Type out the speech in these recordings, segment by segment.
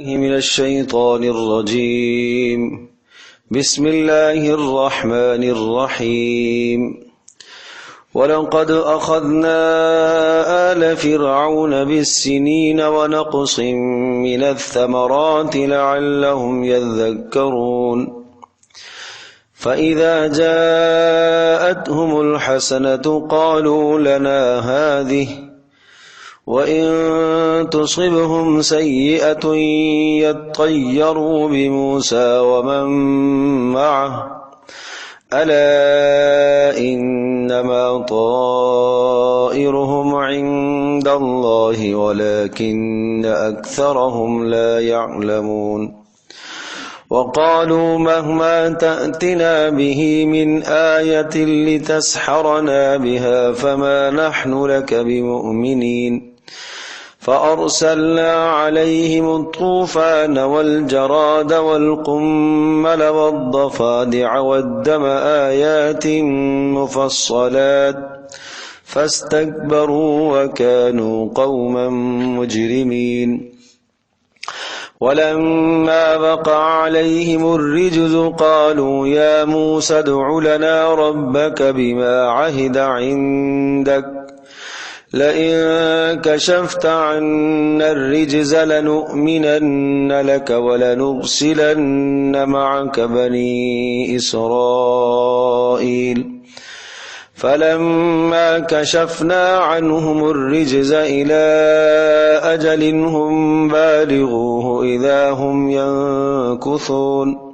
من الشيطان الرجيم. بسم الله الرحمن الرحيم. ولقد أخذنا آل فرعون بالسنين ونقص من الثمرات لعلهم يذكرون. فإذا جاءتهم الحسنة قالوا لنا هذه وإن تصبهم سيئة يطيروا بموسى ومن معه ألا إنما طائرهم عند الله ولكن أكثرهم لا يعلمون. وقالوا مهما تأتنا به من آية لتسحرنا بها فما نحن لك بمؤمنين. فأرسلنا عليهم الطوفان والجراد والقمل والضفادع والدم آيات مفصلات فاستكبروا وكانوا قوما مجرمين. ولما وقع عليهم الرجز قالوا يا موسى ادع لنا ربك بما عهد عندك لئن كشفت عنا الرجز لنؤمنن لك ولنرسلن معك بني إسرائيل. فلما كشفنا عنهم الرجز إلى أجل هم بالغوه إذا هم ينكثون.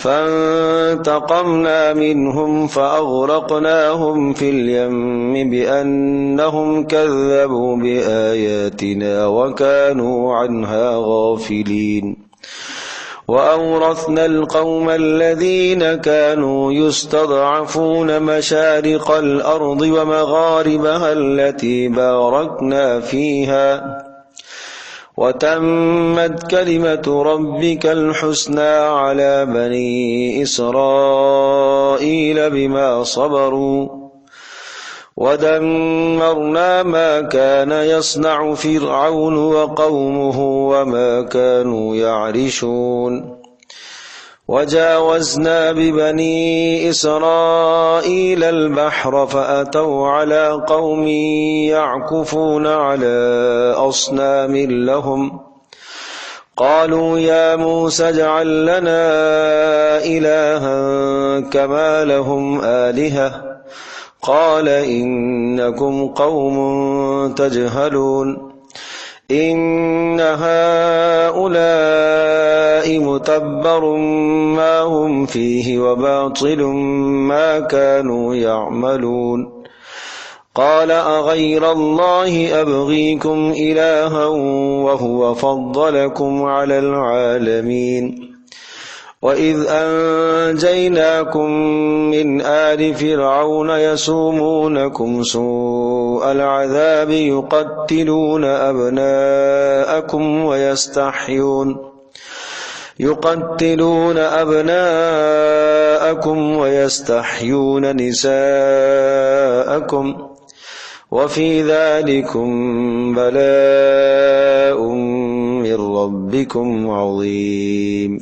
فانتقمنا منهم فأغرقناهم في اليم بأنهم كذبوا بآياتنا وكانوا عنها غافلين. وأورثنا القوم الذين كانوا يستضعفون مشارق الأرض ومغاربها التي باركنا فيها وتمت كلمة ربك الحسنى على بني إسرائيل بما صبروا ودمرنا ما كان يصنع فرعون وقومه وما كانوا يعرشون. وجاوزنا ببني إسرائيل البحر فأتوا على قوم يعكفون على أصنام لهم قالوا يا موسى اجعل لنا إلها كما لهم آلهة قال إنكم قوم تجهلون. إن هؤلاء متبر ما هم فيه وباطل ما كانوا يعملون. قال أغير الله أبغيكم إلها وهو فضلكم على العالمين. وإذ أنجيناكم من آل فرعون يسومونكم سوء العذاب يقتلون أبناءكم ويستحيون نساءكم وفي ذلكم بلاء من ربكم عظيم.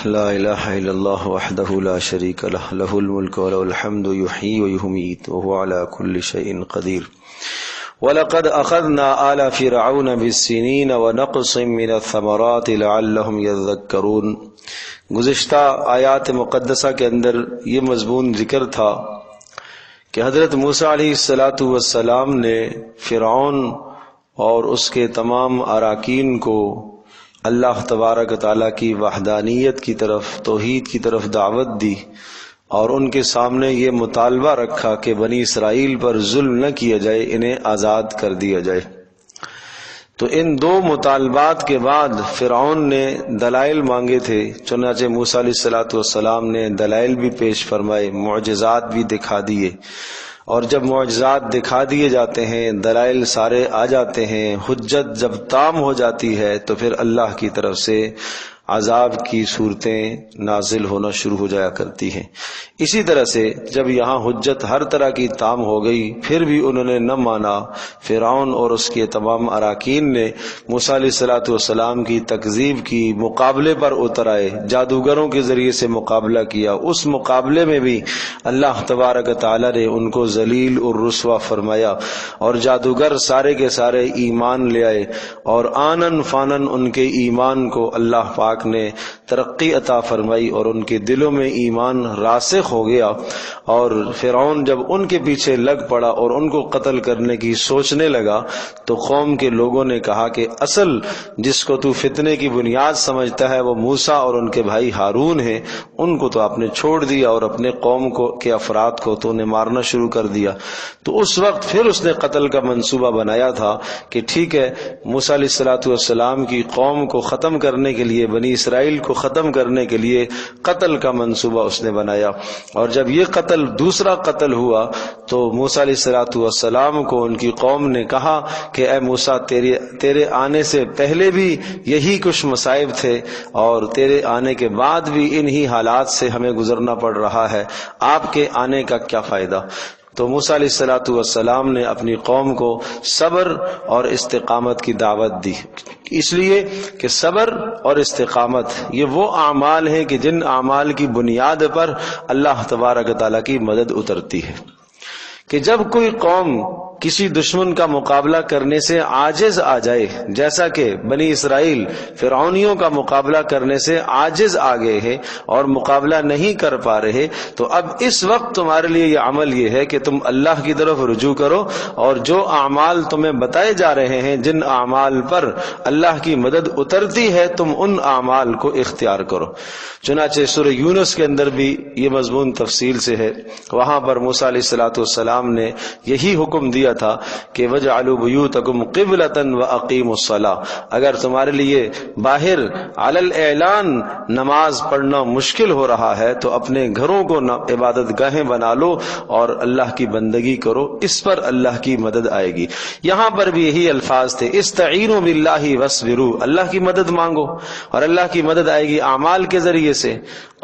لا الہ الا اللہ وحدہ لا شریک لہ لہ الملک ولہ الحمد یحیی ویمیت وہو علی کل شیء قدیر. وَلَقَدْ أَخَذْنَا آلَ فِرْعَوْنَ بِالسِّنِينَ وَنَقْصٍ مِّنَ الثَّمَرَاتِ لَعَلَّهُمْ يَذَّكَّرُونَ. گزشتہ آیات مقدسہ کے اندر یہ مضمون ذکر تھا کہ حضرت موسی علیہ السلام نے فرعون اور اس کے تمام اراکین کو اللہ تبارک و تعالیٰ کی وحدانیت کی طرف، توحید کی طرف دعوت دی اور ان کے سامنے یہ مطالبہ رکھا کہ بنی اسرائیل پر ظلم نہ کیا جائے، انہیں آزاد کر دیا جائے. تو ان دو مطالبات کے بعد فرعون نے دلائل مانگے تھے، چنانچہ موسیٰ علیہ السلام نے دلائل بھی پیش فرمائے، معجزات بھی دکھا دیے. اور جب معجزات دکھا دیے جاتے ہیں، دلائل سارے آ جاتے ہیں، حجت جب تام ہو جاتی ہے تو پھر اللہ کی طرف سے عذاب کی صورتیں نازل ہونا شروع ہو جایا کرتی ہیں۔ اسی طرح سے جب یہاں حجت ہر طرح کی تام ہو گئی پھر بھی انہوں نے نہ مانا، فرعون اور اس کے تمام اراکین نے موسیٰ علیہ السلام کی تکذیب کی، مقابلے پر اتر آئے، جادوگروں کے ذریعے سے مقابلہ کیا۔ اس مقابلے میں بھی اللہ تبارک تعالی نے ان کو ذلیل اور رسوا فرمایا، اور جادوگر سارے کے سارے ایمان لے آئے، اور آنن فانن ان کے ایمان کو اللہ پاک نے ترقی عطا فرمائی اور ان کے دلوں میں ایمان راسخ ہو گیا۔ اور فرعون جب ان کے پیچھے لگ پڑا اور ان کو قتل کرنے کی سوچنے لگا تو قوم کے لوگوں نے کہا کہ اصل جس کو تو فتنے کی بنیاد سمجھتا ہے وہ موسیٰ اور ان کے بھائی ہارون ہیں، ان کو تو آپ نے چھوڑ دیا اور اپنے قوم کے افراد کو تو نے مارنا شروع کر دیا۔ تو اس وقت پھر اس نے قتل کا منصوبہ بنایا تھا کہ ٹھیک ہے، موسیٰ علیہ السلام کی قوم کو ختم کرنے کے لیے، بنی اسرائیل کو ختم کرنے کے لیے قتل کا منصوبہ اس نے بنایا۔ اور جب یہ دوسرا قتل ہوا تو موسیٰ علیہ السلام کو ان کی قوم نے کہا کہ اے موسیٰ، تیرے آنے سے پہلے بھی یہی کچھ مصائب تھے اور تیرے آنے کے بعد بھی انہی حالات سے ہمیں گزرنا پڑ رہا ہے، آپ کے آنے کا کیا فائدہ؟ تو موسیٰ علیہ السلام نے اپنی قوم کو صبر اور استقامت کی دعوت دی، اس لیے کہ صبر اور استقامت یہ وہ اعمال ہیں کہ جن اعمال کی بنیاد پر اللہ تبارک تعالیٰ کی مدد اترتی ہے۔ کہ جب کوئی قوم کسی دشمن کا مقابلہ کرنے سے عاجز آ جائے، جیسا کہ بنی اسرائیل فرعونیوں کا مقابلہ کرنے سے عاجز آ گئے ہیں اور مقابلہ نہیں کر پا رہے، تو اب اس وقت تمہارے لیے یہ عمل یہ ہے کہ تم اللہ کی طرف رجوع کرو اور جو اعمال تمہیں بتائے جا رہے ہیں، جن اعمال پر اللہ کی مدد اترتی ہے، تم ان اعمال کو اختیار کرو۔ چنانچہ سورہ یونس کے اندر بھی یہ مضمون تفصیل سے ہے، وہاں پر موسیٰ علیہ السلام نے یہی حکم دیا تھا کہ وَاجْعَلُوا بُيُوتَكُمْ قِبْلَةً وَأَقِيمُوا الصَّلَاةَ، اگر تمہارے لیے باہر علی الاعلان نماز پڑھنا مشکل ہو رہا ہے تو اپنے گھروں کو عبادت گاہیں بنا لو اور اللہ کی بندگی کرو، اس پر اللہ کی مدد آئے گی۔ یہاں پر بھی یہی الفاظ تھے، استعینوا باللہ واصبروا، اللہ کی مدد مانگو اور اللہ کی مدد آئے گی اعمال کے ذریعے سے،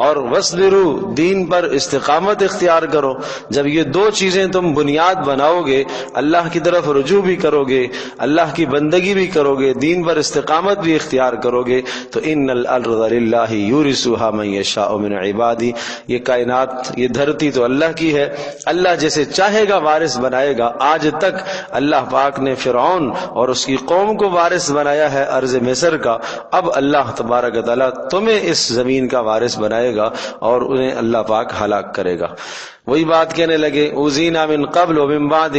اور واصبروا، دین پر استقامت اختیار کرو۔ جب یہ دو چیزیں تم بنیاد بناؤ گے، اللہ کی طرف رجوع بھی کرو گے، اللہ کی بندگی بھی کرو گے، دین پر استقامت بھی اختیار کرو گے، تو ان الارض للہ یورثها من یشاء من عبادی، یہ کائنات، یہ دھرتی تو اللہ کی ہے، اللہ جیسے چاہے گا وارث بنائے گا۔ آج تک اللہ پاک نے فرعون اور اس کی قوم کو وارث بنایا ہے ارض مصر کا، اب اللہ تبارک تعالیٰ تمہیں اس زمین کا وارث بنائے گا اور انہیں اللہ پاک ہلاک کرے گا۔ وہی بات کہنے لگے، اوذینا من قبل ومن بعد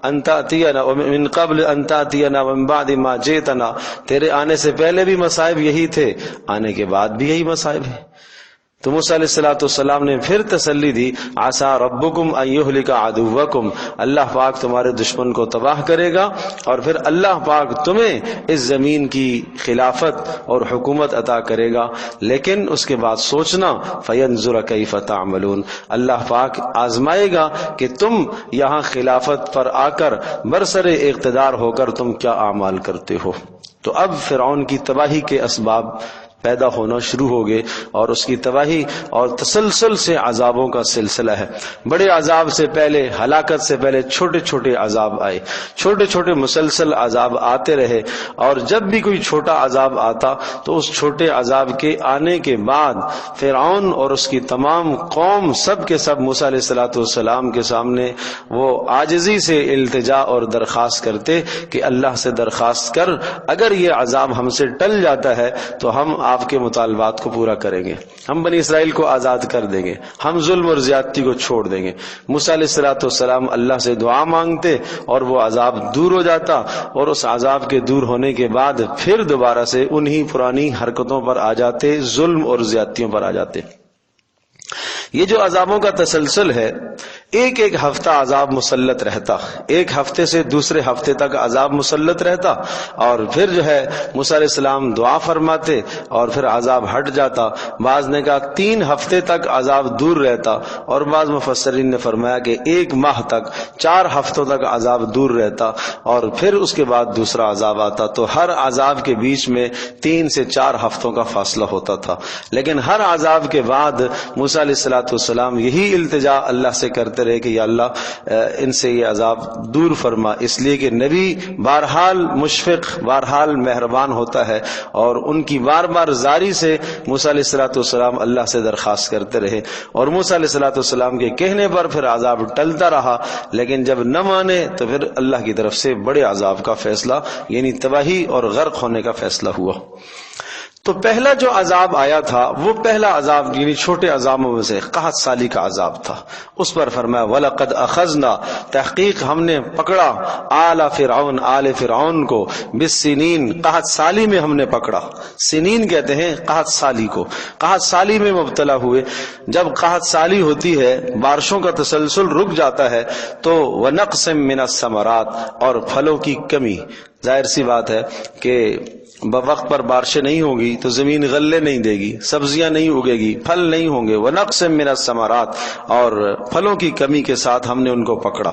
ان تأتینا ومن قبل ان تأتینا ومن بعد ما جئتنا، تیرے آنے سے پہلے بھی مصائب یہی تھے، آنے کے بعد بھی یہی مصائب ہیں۔ تو موسیٰ علیہ السلام نے پھر تسلی دی، عسیٰ ربکم ان یہلک عدوکم، اللہ پاک تمہارے دشمن کو تباہ کرے گا اور پھر اللہ پاک تمہیں اس زمین کی خلافت اور حکومت عطا کرے گا، لیکن اس کے بعد سوچنا، فینظر کیف تعملون، اللہ پاک آزمائے گا کہ تم یہاں خلافت پر آ کر برسر اقتدار ہو کر تم کیا اعمال کرتے ہو۔ تو اب فرعون کی تباہی کے اسباب پیدا ہونا شروع ہو گئے اور اس کی تباہی اور تسلسل سے عذابوں کا سلسلہ ہے۔ بڑے عذاب سے پہلے، ہلاکت سے پہلے چھوٹے چھوٹے عذاب آئے، چھوٹے چھوٹے مسلسل عذاب آتے رہے، اور جب بھی کوئی چھوٹا عذاب آتا تو اس چھوٹے عذاب کے آنے کے بعد فرعون اور اس کی تمام قوم سب کے سب موسیٰ علیہ السلام کے سامنے وہ عاجزی سے التجا اور درخواست کرتے کہ اللہ سے درخواست کر، اگر یہ عذاب ہم سے ٹل جاتا ہے تو ہم آپ کے مطالبات کو پورا کریں گے، ہم بنی اسرائیل کو آزاد کر دیں گے، ہم ظلم اور زیادتی کو چھوڑ دیں گے۔ موسیٰ علیہ السلام اللہ سے دعا مانگتے اور وہ عذاب دور ہو جاتا، اور اس عذاب کے دور ہونے کے بعد پھر دوبارہ سے انہی پرانی حرکتوں پر آ جاتے، ظلم اور زیادتیوں پر آ جاتے۔ یہ جو عذابوں کا تسلسل ہے، ایک ایک ہفتہ عذاب مسلط رہتا، ایک ہفتے سے دوسرے ہفتے تک عذاب مسلط رہتا، اور پھر جو ہے موسیٰ علیہ السلام دعا فرماتے اور پھر عذاب ہٹ جاتا۔ بعض نے کہا 3 ہفتے تک عذاب دور رہتا، اور بعض مفسرین نے فرمایا کہ 1 ماہ تک، 4 ہفتوں تک عذاب دور رہتا، اور پھر اس کے بعد دوسرا عذاب آتا۔ تو ہر عذاب کے بیچ میں 3 سے 4 ہفتوں کا فاصلہ ہوتا تھا، لیکن ہر عذاب کے بعد موسیٰ علیہ السلام یہی التجا اللہ سے کرتے رہے کہ یا اللہ ان سے یہ عذاب دور فرما، اس لیے کہ نبی بہرحال مشفق، بہرحال مہربان ہوتا ہے، اور ان کی بار بار زاری سے موسیٰ علیہ السلام اللہ سے درخواست کرتے رہے، اور موسیٰ علیہ السلام کے کہنے پر پھر عذاب ٹلتا رہا، لیکن جب نہ مانے تو پھر اللہ کی طرف سے بڑے عذاب کا فیصلہ، یعنی تباہی اور غرق ہونے کا فیصلہ ہوا۔ تو پہلا جو عذاب آیا تھا وہ پہلا عذاب یعنی چھوٹے عذابوں میں سے قحط سالی کا عذاب تھا۔ اس پر فرمایا وَلَقَدْ أَخَذْنَا، تحقیق ہم نے پکڑا، آل فرعون، آل فرعون کو، بالسنین، قحط سالی میں ہم نے پکڑا۔ سنین کہتے ہیں قحط سالی کو، قحط سالی میں مبتلا ہوئے۔ جب قحط سالی ہوتی ہے، بارشوں کا تسلسل رک جاتا ہے، تو وَنَقْصٍ مِّنَ الثَّمَرَاتِ، اور پھلوں کی کمی۔ ظاہر سی بات ہے کہ بوقت پر بارشیں نہیں ہوں گی تو زمین غلے نہیں دے گی، سبزیاں نہیں اگے گی، پھل نہیں ہوں گے۔ وَنَقْصٍ مِّنَ الثَّمَرَاتِ، اور پھلوں کی کمی کے ساتھ ہم نے ان کو پکڑا۔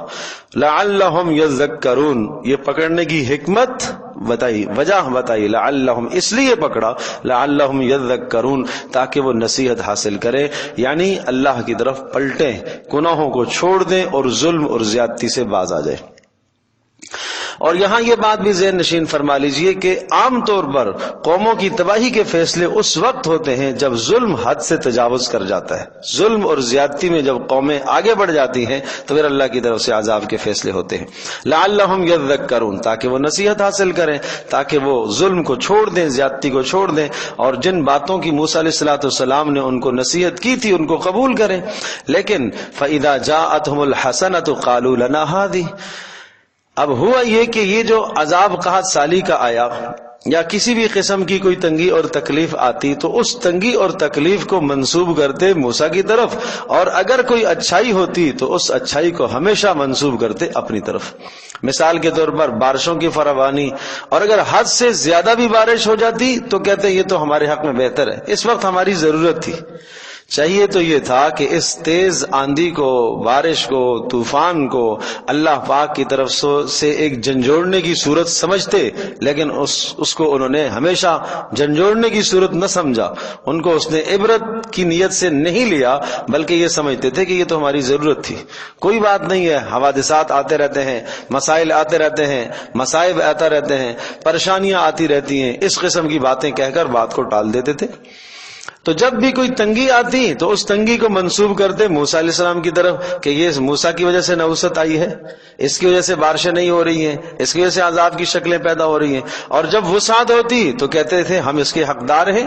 لَعَلَّهُمْ يَذَّكَّرُونَ، یہ پکڑنے کی حکمت بتائی، وجہ بتائی، لعلہم، اس لیے پکڑا، لعلہم یذکرون، تاکہ وہ نصیحت حاصل کریں، یعنی اللہ کی طرف پلٹیں، گناہوں کو چھوڑ دیں اور ظلم اور زیادتی سے باز آ جائیں۔ اور یہاں یہ بات بھی ذہن نشین فرما لیجئے کہ عام طور پر قوموں کی تباہی کے فیصلے اس وقت ہوتے ہیں جب ظلم حد سے تجاوز کر جاتا ہے۔ ظلم اور زیادتی میں جب قومیں آگے بڑھ جاتی ہیں تو پھر اللہ کی طرف سے عذاب کے فیصلے ہوتے ہیں۔ لعلہم یذکرون، تاکہ وہ نصیحت حاصل کریں، تاکہ وہ ظلم کو چھوڑ دیں، زیادتی کو چھوڑ دیں، اور جن باتوں کی موسیٰ علیہ السلام نے ان کو نصیحت کی تھی ان کو قبول کریں۔ لیکن فَإِذَا جَاءَتْهُمُ الْحَسَنَةُ قَالُوا لَنَا هَٰذِهِ، اب ہوا یہ کہ یہ جو عذاب قحط سالی کا آیا یا کسی بھی قسم کی کوئی تنگی اور تکلیف آتی تو اس تنگی اور تکلیف کو منسوب کرتے موسیٰ کی طرف، اور اگر کوئی اچھائی ہوتی تو اس اچھائی کو ہمیشہ منسوب کرتے اپنی طرف۔ مثال کے طور پر بارشوں کی فراوانی، اور اگر حد سے زیادہ بھی بارش ہو جاتی تو کہتے یہ تو ہمارے حق میں بہتر ہے، اس وقت ہماری ضرورت تھی۔ چاہیے تو یہ تھا کہ اس تیز آندھی کو، بارش کو، طوفان کو اللہ پاک کی طرف سے ایک جھنجھوڑنے کی صورت سمجھتے، لیکن اس کو انہوں نے ہمیشہ جھنجھوڑنے کی صورت نہ سمجھا، ان کو اس نے عبرت کی نیت سے نہیں لیا، بلکہ یہ سمجھتے تھے کہ یہ تو ہماری ضرورت تھی۔ کوئی بات نہیں ہے، حوادثات آتے رہتے ہیں، مسائل آتے رہتے ہیں، مصائب آتے رہتے ہیں، پریشانیاں آتی رہتی ہیں، اس قسم کی باتیں کہہ کر بات کو ٹال دیتے تھے۔ تو جب بھی کوئی تنگی آتی تو اس تنگی کو منسوب کرتے موسیٰ علیہ السلام کی طرف کہ یہ موسیٰ کی وجہ سے نحوست آئی ہے، اس کی وجہ سے بارشیں نہیں ہو رہی ہیں، اس کی وجہ سے عذاب کی شکلیں پیدا ہو رہی ہیں، اور جب وسعت ہوتی تو کہتے تھے ہم اس کے حقدار ہیں،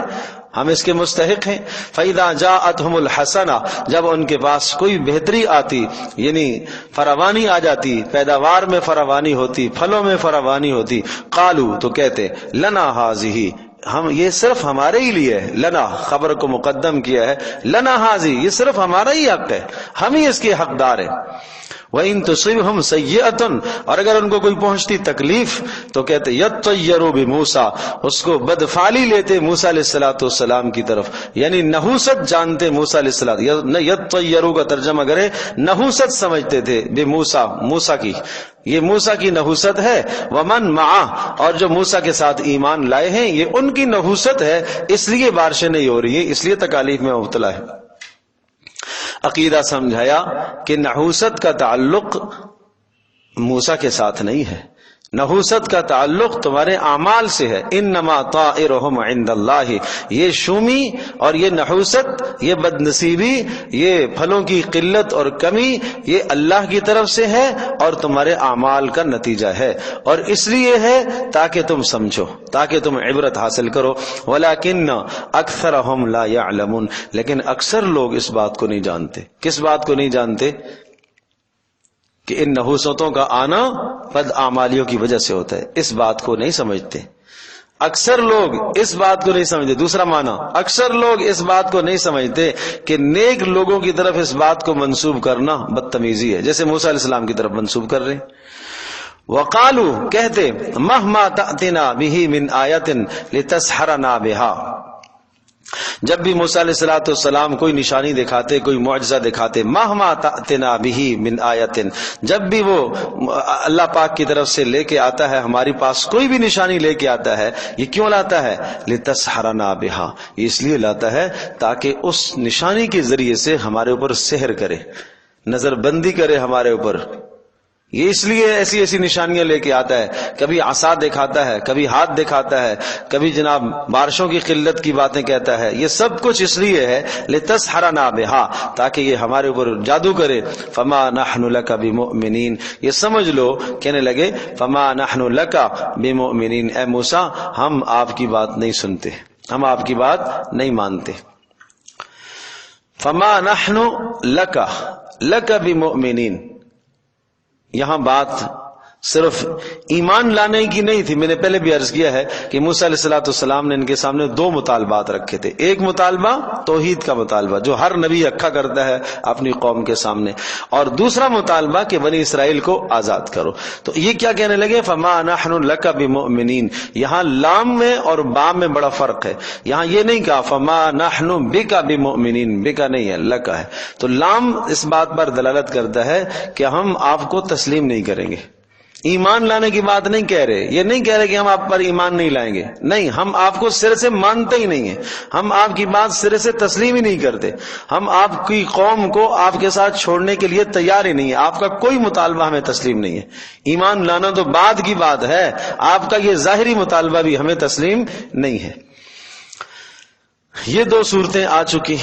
ہم اس کے مستحق ہیں۔ فَإِذَا جَاءَتْهُمُ الْحَسَنَةُ، جب ان کے پاس کوئی بہتری آتی، یعنی فراوانی آ جاتی، پیداوار میں فراوانی ہوتی، پھلوں میں فراوانی ہوتی، قالوا، تو کہتے لنا هَٰذِهِ، ہم یہ صرف ہمارے ہی لیے ہے، لنا خبر کو مقدم کیا ہے، لنا حاضی، یہ صرف ہمارا ہی حق ہے، ہم ہی اس کے حقدار ہیں۔ وَإِن تُصِبْهُمْ سَيِّئَةٌ، اور اگر ان کو کوئی پہنچتی تکلیف تو کہتے یطیروا بموسیٰ، اس کو بدفعلی لیتے موسیٰ علیہ السلام کی طرف، یعنی نحوست جانتے موسیٰ علیہ السلام، یطیروا کا ترجمہ کرے نحوست سمجھتے تھے بموسیٰ، موسیٰ کی، یہ موسیٰ کی نحوست ہے، ومن معہ، اور جو موسیٰ کے ساتھ ایمان لائے ہیں یہ ان کی نحوست ہے، اس لیے بارشیں نہیں ہو رہی ہیں، اس لیے تکالیف میں مبتلا ہے۔ عقیدہ سمجھایا کہ نحوست کا تعلق موسیٰ کے ساتھ نہیں ہے، نحوست کا تعلق تمہارے اعمال سے ہے۔ انما طائرهم عند اللہ، یہ شومی اور یہ نحوست، یہ بد نصیبی، یہ پھلوں کی قلت اور کمی، یہ اللہ کی طرف سے ہے اور تمہارے اعمال کا نتیجہ ہے، اور اس لیے ہے تاکہ تم سمجھو، تاکہ تم عبرت حاصل کرو۔ ولکن اکثرهم لا يعلمون، لیکن اکثر لوگ اس بات کو نہیں جانتے۔ کس بات کو نہیں جانتے؟ کہ ان نحوستوں کا آنا بد اعمالیوں کی وجہ سے ہوتا ہے، اس بات کو نہیں سمجھتے۔ اکثر لوگ اس بات کو نہیں سمجھتے. دوسرا معنی، اکثر لوگ اس بات کو نہیں سمجھتے کہ نیک لوگوں کی طرف اس بات کو منسوب کرنا بدتمیزی ہے، جیسے موسی علیہ السلام کی طرف منسوب کر رہے ہیں. وقالو کہتے مہما تأتنا بہ من آیت لتسحرنا بہا، جب بھی موسی علیہ السلام کوئی نشانی دکھاتے، کوئی معجزہ دکھاتے، مہما تأتنا بہ من آیت، جب بھی وہ اللہ پاک کی طرف سے لے کے آتا ہے ہمارے پاس کوئی بھی نشانی لے کے آتا ہے، یہ کیوں لاتا ہے؟ لتسحرنا بہا، یہ اس لیے لاتا ہے تاکہ اس نشانی کے ذریعے سے ہمارے اوپر سحر کرے، نظر بندی کرے ہمارے اوپر. یہ اس لیے ایسی ایسی نشانیاں لے کے آتا ہے، کبھی عصا دکھاتا ہے، کبھی ہاتھ دکھاتا ہے، کبھی جناب بارشوں کی قلت کی باتیں کہتا ہے. یہ سب کچھ اس لیے ہے لتسحرنا بہا، تاکہ یہ ہمارے اوپر جادو کرے. فما نحن لک بمؤمنین، یہ سمجھ لو کہنے لگے فما نحن لک بمؤمنین، اے موسیٰ ہم آپ کی بات نہیں سنتے، ہم آپ کی بات نہیں مانتے. فما نحن لک بمؤمنین، یہاں بات صرف ایمان لانے کی نہیں تھی. میں نے پہلے بھی عرض کیا ہے کہ موسیٰ علیہ السلام نے ان کے سامنے دو مطالبات رکھے تھے. ایک مطالبہ توحید کا مطالبہ جو ہر نبی رکھا کرتا ہے اپنی قوم کے سامنے، اور دوسرا مطالبہ کہ بنی اسرائیل کو آزاد کرو. تو یہ کیا کہنے لگے؟ فما نحن لک بمؤمنین. یہاں لام میں اور بام میں بڑا فرق ہے. یہاں یہ نہیں کہا فما نحن بک بمؤمنین، بک نہیں ہے لک ہے. تو لام اس بات پر دلالت کرتا ہے کہ ہم آپ کو تسلیم نہیں کریں گے. ایمان لانے کی بات نہیں کہہ رہے، یہ نہیں کہہ رہے کہ ہم آپ پر ایمان نہیں لائیں گے، نہیں، ہم آپ کو سر سے مانتے ہی نہیں ہیں، ہم آپ کی بات سر سے تسلیم ہی نہیں کرتے، ہم آپ کی قوم کو آپ کے ساتھ چھوڑنے کے لیے تیار ہی نہیں ہے، آپ کا کوئی مطالبہ ہمیں تسلیم نہیں ہے. ایمان لانا تو بعد کی بات ہے، آپ کا یہ ظاہری مطالبہ بھی ہمیں تسلیم نہیں ہے. یہ دو صورتیں آ چکی،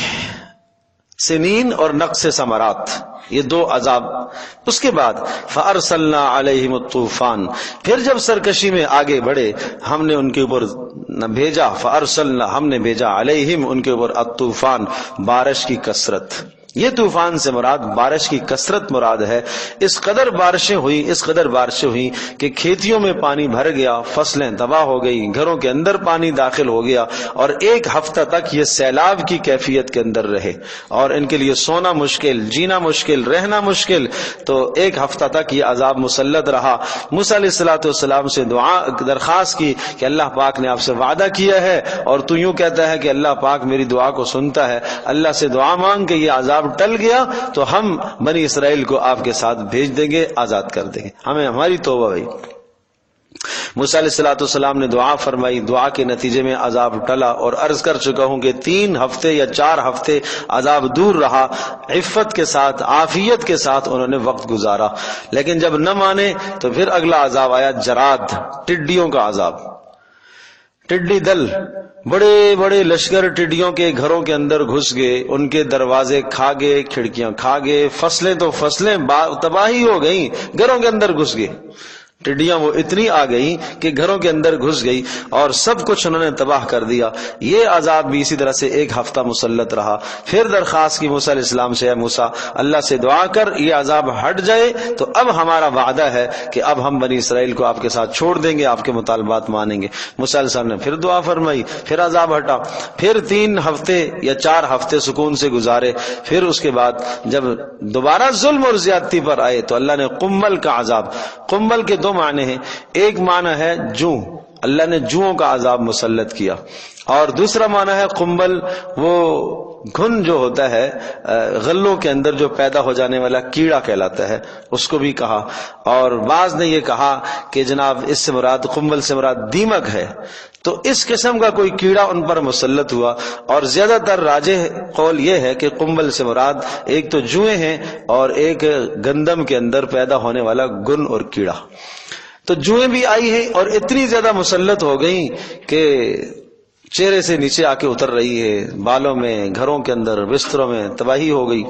سنین اور نقص ثمرات، یہ دو عذاب. اس کے بعد فارسلنا علیہم الطوفان، پھر جب سرکشی میں آگے بڑھے ہم نے ان کے اوپر بھیجا، فارسلنا ہم نے بھیجا علیہم ان کے اوپر الطوفان، بارش کی کثرت. یہ طوفان سے مراد بارش کی کثرت مراد ہے. اس قدر بارشیں ہوئی کہ کھیتیوں میں پانی بھر گیا، فصلیں تباہ ہو گئی، گھروں کے اندر پانی داخل ہو گیا، اور ایک ہفتہ تک یہ سیلاب کی کیفیت کے اندر رہے، اور ان کے لیے سونا مشکل، جینا مشکل، رہنا مشکل. تو ایک ہفتہ تک یہ عذاب مسلط رہا. موسیٰ علیہ السلام سے درخواست کی کہ اللہ پاک نے آپ سے وعدہ کیا ہے، اور تو یوں کہتا ہے کہ اللہ پاک میری دعا کو سنتا ہے. اللہ سے دعا مانگ کہ یہ عذاب ٹل گیا تو ہم بنی اسرائیل کو آپ کے ساتھ بھیج دیں گے، آزاد کر دیں گے. ہمیں ہماری توبہ بھائی. موسیٰ علیہ السلام نے دعا فرمائی، دعا کے نتیجے میں عذاب ٹلا، اور عرض کر چکا ہوں کہ 3 ہفتے یا 4 ہفتے عذاب دور رہا. عفت کے ساتھ، عافیت کے ساتھ انہوں نے وقت گزارا. لیکن جب نہ مانے تو پھر اگلا عذاب آیا، جراد، ٹڈیوں کا عذاب. ٹڈی دل، بڑے بڑے لشکر ٹڈیوں کے گھروں کے اندر گھس گئے، ان کے دروازے کھا گئے، کھڑکیاں کھا گئے، فصلیں تو فصلیں تباہی ہو گئیں، گھروں کے اندر گھس گئے. ٹڈیاں وہ اتنی آ گئی کہ گھروں کے اندر گھس گئی اور سب کچھ انہوں نے تباہ کر دیا. یہ عذاب بھی اسی طرح سے 1 ہفتہ مسلط رہا. پھر درخواست کی موسیٰ علیہ السلام سے، اے موسیٰ اللہ سے دعا کر یہ عذاب ہٹ جائے تو اب ہمارا وعدہ ہے کہ اب ہم بنی اسرائیل کو آپ کے ساتھ چھوڑ دیں گے، آپ کے مطالبات مانیں گے. موسیٰ علیہ السلام نے پھر دعا فرمائی، پھر عذاب ہٹا. پھر 3 ہفتے یا 4 ہفتے سکون سے گزارے. پھر اس کے بعد جب دوبارہ ظلم اور زیادتی پر آئے تو اللہ نے قمل کا عذاب. قمل کے 2 معنی ہیں، ایک معنی ہے جو، اللہ نے جوؤں کا عذاب مسلط کیا، اور دوسرا معنی ہے قمبل، وہ گھن جو ہوتا ہے غلوں کے اندر جو پیدا ہو جانے والا کیڑا کہلاتا ہے، اس کو بھی کہا. اور بعض نے یہ کہا کہ جناب اس سے مراد، قمبل سے مراد دیمک ہے. تو اس قسم کا کوئی کیڑا ان پر مسلط ہوا، اور زیادہ تر راجح قول یہ ہے کہ قمبل سے مراد ایک تو جوئیں ہیں اور ایک گندم کے اندر پیدا ہونے والا گن اور کیڑا. تو جوئیں بھی آئی ہیں اور اتنی زیادہ مسلط ہو گئیں کہ چہرے سے نیچے آ کے اتر رہی ہے، بالوں میں، گھروں کے اندر، بستروں میں تباہی ہو گئی.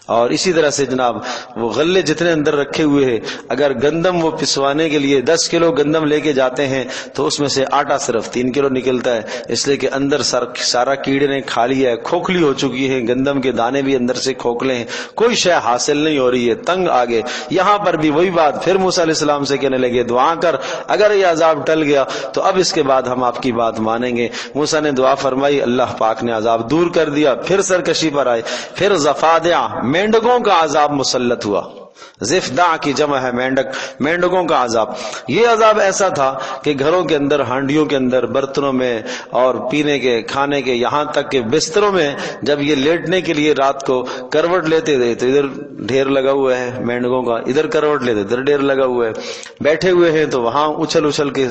اور اسی طرح سے جناب وہ غلے جتنے اندر رکھے ہوئے ہیں، اگر گندم وہ پسوانے کے لیے 10 کلو گندم لے کے جاتے ہیں تو اس میں سے آٹا صرف 3 کلو نکلتا ہے، اس لیے کہ اندر سارا کیڑے نے کھا لیا ہے، کھوکھلی ہو چکی ہے، گندم کے دانے بھی اندر سے کھوکھلے ہیں، کوئی شے حاصل نہیں ہو رہی ہے، تنگ آگے۔ یہاں پر بھی وہی بات، پھر موسیٰ علیہ السلام سے کہنے لگے دعا کر، اگر یہ عذاب ٹل گیا تو اب اس کے بعد ہم آپ کی بات مانیں گے۔ موسیٰ نے دعا فرمائی، اللہ پاک نے عذاب دور کر دیا، پھر سرکشی پر آئے، پھر ضفادع مینڈکوں کا عذاب مسلط ہوا۔ ضفدع کی جمع ہے مینڈک، مینڈکوں کا عذاب۔ یہ عذاب ایسا تھا کہ گھروں کے اندر، ہانڈیوں کے اندر، برتنوں میں اور پینے کے، کھانے کے، یہاں تک کہ بستروں میں جب یہ لیٹنے کے لیے رات کو کروٹ لیتے تھے تو ادھر ڈھیر لگا ہوا ہے مینڈکوں کا، ادھر کروٹ لیتے ادھر ڈھیر لگا ہوا ہے، بیٹھے ہوئے ہیں تو وہاں اچھل اچھل کے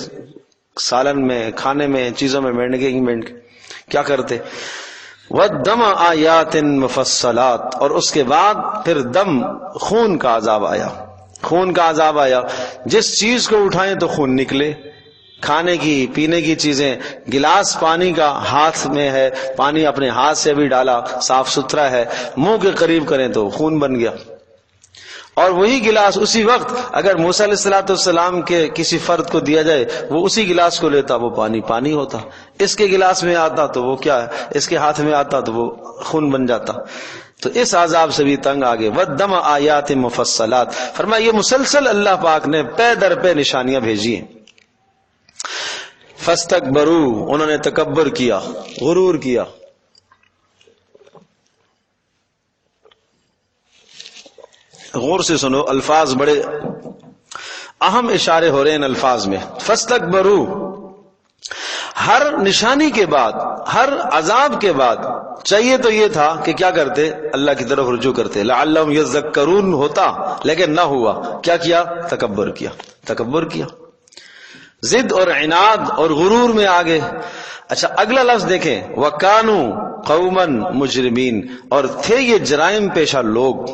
سالن میں، کھانے میں، چیزوں میں مینڈکے ہی مینڈکے کیا کرتے۔ وَالدَّمَ آیات مفصلات، اور اس کے بعد پھر دم، خون کا عذاب آیا، خون کا عذاب آیا، جس چیز کو اٹھائیں تو خون نکلے، کھانے کی، پینے کی چیزیں، گلاس پانی کا ہاتھ میں ہے، پانی اپنے ہاتھ سے بھی ڈالا، صاف ستھرا ہے، منہ کے قریب کریں تو خون بن گیا، اور وہی گلاس اسی وقت اگر موسیٰ علیہ السلام کے کسی فرد کو دیا جائے وہ اسی گلاس کو لیتا، وہ پانی پانی ہوتا، اس کے گلاس میں آتا تو وہ کیا ہے، اس کے ہاتھ میں آتا تو وہ خون بن جاتا۔ تو اس عذاب سے بھی تنگ آگے۔ وَالدَّمَ آیات مفصلات، فرمایا یہ مسلسل اللہ پاک نے پے در پہ نشانیاں بھیجی ہیں۔ فَاسْتَكْبَرُوا، انہوں نے تکبر کیا، غرور کیا۔ غور سے سنو، الفاظ بڑے اہم اشارے ہو رہے ہیں ان الفاظ میں۔ فَاسْتَكْبَرُوا، ہر نشانی کے بعد، ہر عذاب کے بعد چاہیے تو یہ تھا کہ کیا کرتے، اللہ کی طرف رجوع کرتے، لعلہم یذکرون ہوتا، لیکن نہ ہوا، کیا کیا، تکبر کیا، تکبر کیا، ضد اور عناد اور غرور میں آگے۔ اچھا اگلا لفظ دیکھیں، وَكَانُوا قَوْمًا مُجْرِمِينَ، اور تھے یہ جرائم پیشہ لوگ۔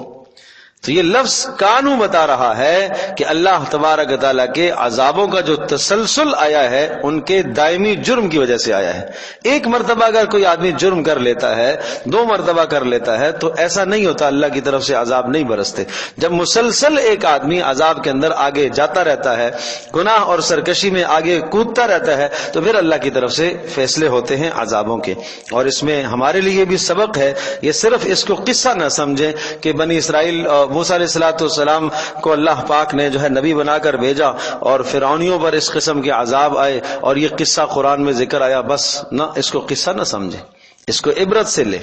تو یہ لفظ کانو بتا رہا ہے کہ اللہ تبارک تعالیٰ کے عذابوں کا جو تسلسل آیا ہے ان کے دائمی جرم کی وجہ سے آیا ہے۔ ایک مرتبہ اگر کوئی آدمی جرم کر لیتا ہے، 2 مرتبہ کر لیتا ہے تو ایسا نہیں ہوتا، اللہ کی طرف سے عذاب نہیں برستے۔ جب مسلسل ایک آدمی عذاب کے اندر آگے جاتا رہتا ہے، گناہ اور سرکشی میں آگے کودتا رہتا ہے، تو پھر اللہ کی طرف سے فیصلے ہوتے ہیں عذابوں کے۔ اور اس میں ہمارے لیے بھی سبق ہے، یہ صرف اس کو قصہ نہ سمجھیں کہ بنی اسرائیل موسیٰ علیہ السلام کو اللہ پاک نے جو ہے نبی بنا کر بھیجا اور فرعونیوں پر اس قسم کے عذاب آئے اور یہ قصہ قرآن میں ذکر آیا، بس نہ، اس کو قصہ نہ سمجھیں، اس کو عبرت سے لے،